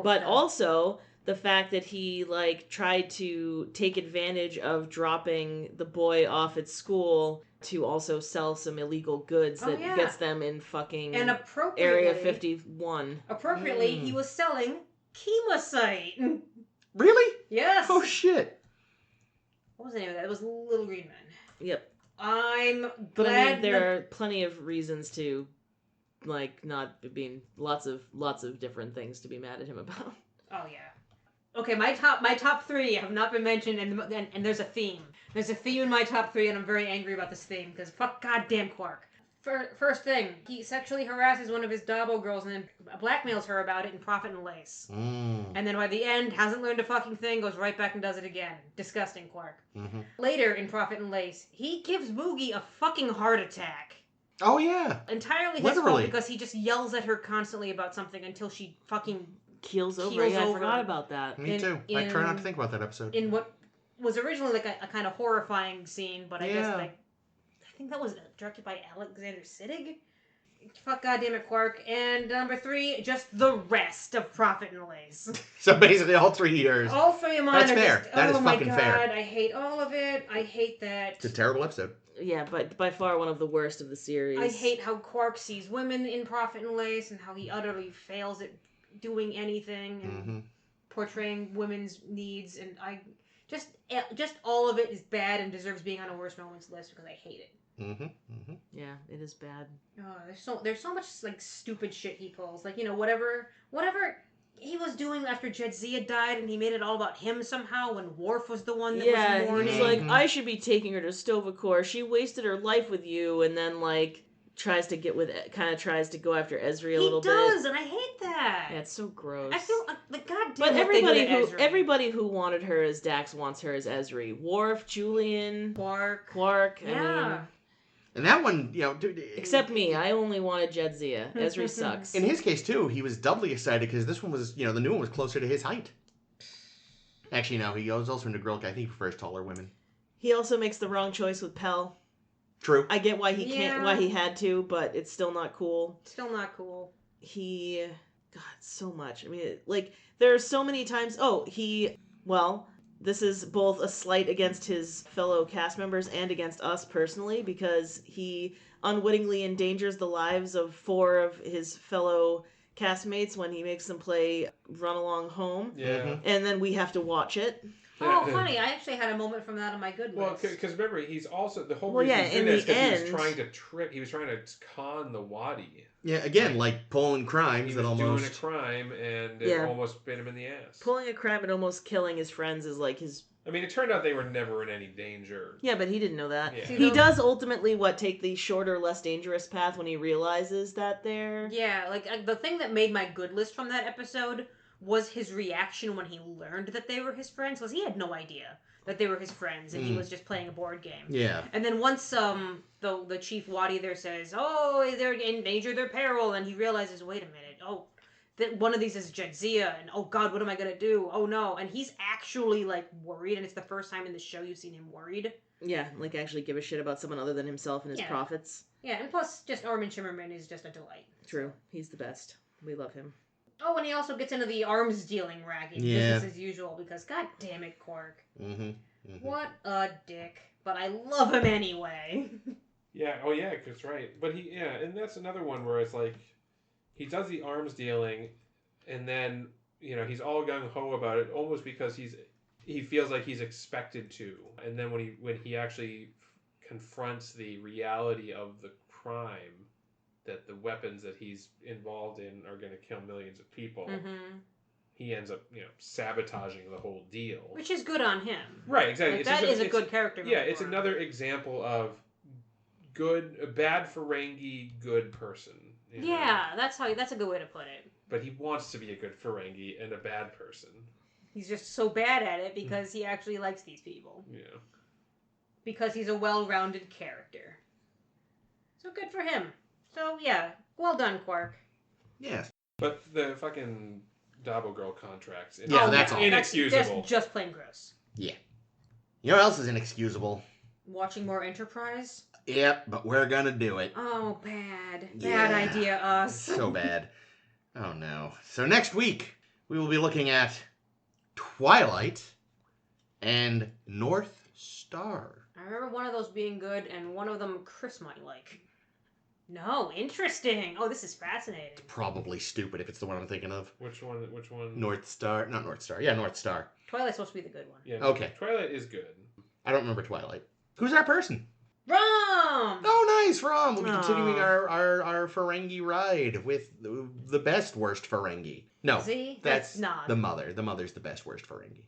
But also the fact that he tried to take advantage of dropping the boy off at school to also sell some illegal goods that gets them in fucking Area 51. Appropriately, he was selling chemosite. Really? Yes. Oh shit. What was the name of that? It was Little Green Men. Yep. I'm glad. But I mean, there are plenty of reasons to, not being lots of different things to be mad at him about. Oh yeah. Okay, my top three have not been mentioned, and there's a theme. There's a theme in my top three, and I'm very angry about this theme because fuck goddamn Quark. First thing, he sexually harasses one of his Dabo girls and then blackmails her about it in Profit and Lace. And then by the end, hasn't learned a fucking thing, goes right back and does it again. Disgusting, Quark. Later in Profit and Lace, he gives Boogie a fucking heart attack. Oh yeah. Entirely his fault because he just yells at her constantly about something until she fucking keels over. Yeah, I forgot about that. Me too. I try not to think about that episode. In what was originally a kind of horrifying scene, but I guess I think that was directed by Alexander Siddig. Fuck goddamn it, Quark. And number three, just the rest of Profit and Lace. So basically all 3 years. All three of mine That's fair. That is fucking fair. Oh my god, I hate all of it. I hate that. It's a terrible episode. Yeah, but by far one of the worst of the series. I hate how Quark sees women in Profit and Lace and how he utterly fails at doing anything and portraying women's needs, and I just all of it is bad and deserves being on a worst moments list because I hate it. Yeah, it is bad. Oh, there's so much stupid shit he pulls, whatever he was doing after Jadzia died, and he made it all about him somehow when Worf was the one that was mourning. He was like, I should be taking her to Stovacor. She wasted her life with you, and then tries to go after Ezri a little bit. He does, and I hate that. Yeah, it's so gross. I feel goddamn. But everybody who wanted her as Dax wants her as Ezri. Worf, Julian, Quark. Yeah. I mean, and that one, except me, I only wanted Jadzia. Ezri sucks. In his case too, he was doubly excited because this one was, the new one was closer to his height. Actually, no, he goes also into Grilk. I think he prefers taller women. He also makes the wrong choice with Pell. True. I get why he can't, why he had to, but it's still not cool. Still not cool. God, so much. I mean, there are so many times. This is both a slight against his fellow cast members and against us personally, because he unwittingly endangers the lives of 4 of his fellow castmates when he makes them play Run Along Home. Yeah. And then we have to watch it. Oh, funny! I actually had a moment from that on my good list. Well, because remember, he's also the whole reason he's doing this because he was trying to con the Wadi. Yeah, again, pulling crimes that almost doing a crime and it almost bit him in the ass. Pulling a crime and almost killing his friends is his. I mean, it turned out they were never in any danger. Yeah, but he didn't know that. Yeah. He does ultimately take the shorter, less dangerous path when he realizes that they're. Yeah, the thing that made my good list from that episode was his reaction when he learned that they were his friends, because he had no idea that they were his friends, and he was just playing a board game. Yeah. And then once the Chief Wadi there says, oh, they're in danger, they're peril, and he realizes, wait a minute, that one of these is Jadzia, and oh god, what am I gonna do? Oh no. And he's actually worried, and it's the first time in the show you've seen him worried. Yeah, actually give a shit about someone other than himself and his profits. Yeah, and plus just Armin Shimmerman is just a delight. True. He's the best. We love him. Oh, and he also gets into the arms dealing racket business as usual because god damn it, Quark. What a dick. but I love him anyway. Yeah. Oh yeah, that's right. But and that's another one where it's like he does the arms dealing, and then he's all gung ho about it, almost because he feels like he's expected to, and then when he actually confronts the reality of the crime, that the weapons that he's involved in are going to kill millions of people. Mm-hmm. He ends up, sabotaging the whole deal. Which is good on him. Right, exactly. Like, that is a good character. Yeah, it's another example of bad Ferengi, good person. Yeah, that's a good way to put it. But he wants to be a good Ferengi and a bad person. He's just so bad at it because he actually likes these people. Yeah. Because he's a well-rounded character. So good for him. So, yeah, well done, Quark. Yes. But the fucking Dabo Girl contracts. That's all. Inexcusable. That's just plain gross. Yeah. You know what else is inexcusable? Watching more Enterprise? Yep, but we're gonna do it. Oh, bad. Yeah. Bad idea, us. So bad. Oh no. So next week, we will be looking at Twilight and North Star. I remember one of those being good, and one of them Chris might like. No, interesting. Oh, this is fascinating. Probably stupid if it's the one I'm thinking of. Which one? North Star. Not North Star. Yeah, North Star. Twilight's supposed to be the good one. Yeah. Okay. Twilight is good. I don't remember Twilight. Who's our person? Rom! Oh, nice, Rom. We'll be Aw. continuing our Ferengi ride with the best worst Ferengi. No, See? that's Nog. the mother. The mother's the best worst Ferengi.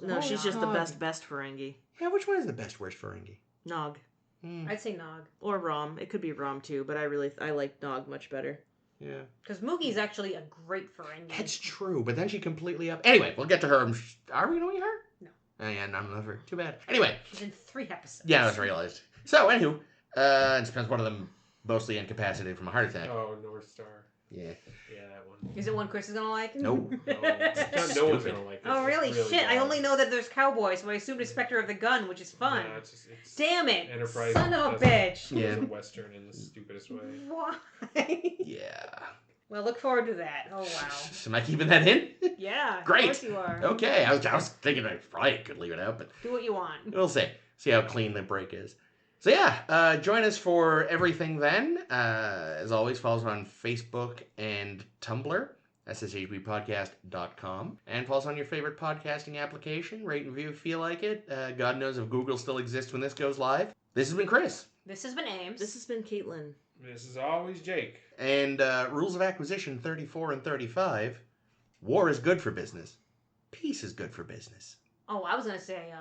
No, she's just the Nog. best Ferengi. Yeah, which one is the best worst Ferengi? Nog. I'd say Nog. Or Rom. It could be Rom too, but I like Nog much better. Yeah. Because Moogie's actually a great Ferengi. That's true, but then she completely up. Anyway, we'll get to her. Are we going to meet her? No. Oh, yeah, not enough her. Too bad. Anyway. She's in 3 episodes. Yeah, I just realized. So, anywho, it depends one of them mostly incapacitated from a heart attack. Oh, North Star. Yeah. Yeah, that one. Is it one Chris is gonna like? Nope. No one's gonna like this. Oh, really? It's Shit, I bad. only know that there's cowboys, so I assumed it's Spectre of the Gun, which is fun. No, it's Damn it! Enterprise Son of a does- bitch! Yeah. It's a Western in the stupidest way. Why? Yeah. Well, look forward to that. Oh, wow. Am I keeping that in? Yeah, Great. of course you are. Okay, I was thinking I probably could leave it out, but Do what you want. we'll see. See how clean the break is. So yeah, join us for everything then. As always, follow us on Facebook and Tumblr, sshbpodcast.com. And follow us on your favorite podcasting application. Rate and review if you feel like it. God knows if Google still exists when this goes live. This has been Chris. This has been Ames. This has been Caitlin. This is always Jake. And Rules of Acquisition 34 and 35. War is good for business. Peace is good for business. Oh, I was gonna say,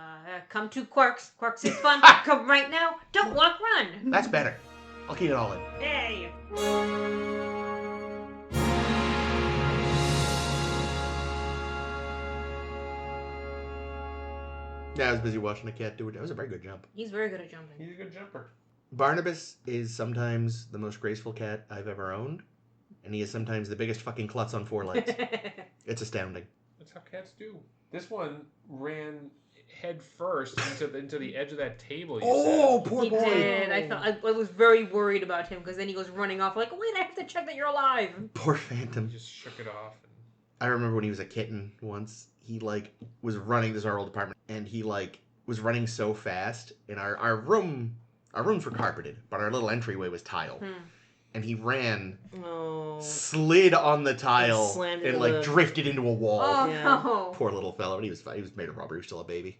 come to Quark's. Quark's is fun. Come right now. Don't walk, run. That's better. I'll keep it all in. Yay. Yeah, I was busy watching a cat do it. That was a very good jump. He's very good at jumping. He's a good jumper. Barnabas is sometimes the most graceful cat I've ever owned, and he is sometimes the biggest fucking klutz on 4 legs. It's astounding. That's how cats do. This one ran head first into the edge of that table. Oh, poor He boy. did. I was very worried about him because then he goes running off like, wait, I have to check that you're alive. Poor He Phantom. just shook it off. I remember when he was a kitten once, he was running, this is our old apartment, and he was running so fast, and our rooms were carpeted, but our little entryway was tile. And he ran, slid on the tile, Slammed and into the- drifted into a wall. Oh, Yeah. no. Poor little fellow. And he was fine. He was made of rubber. He was still a baby.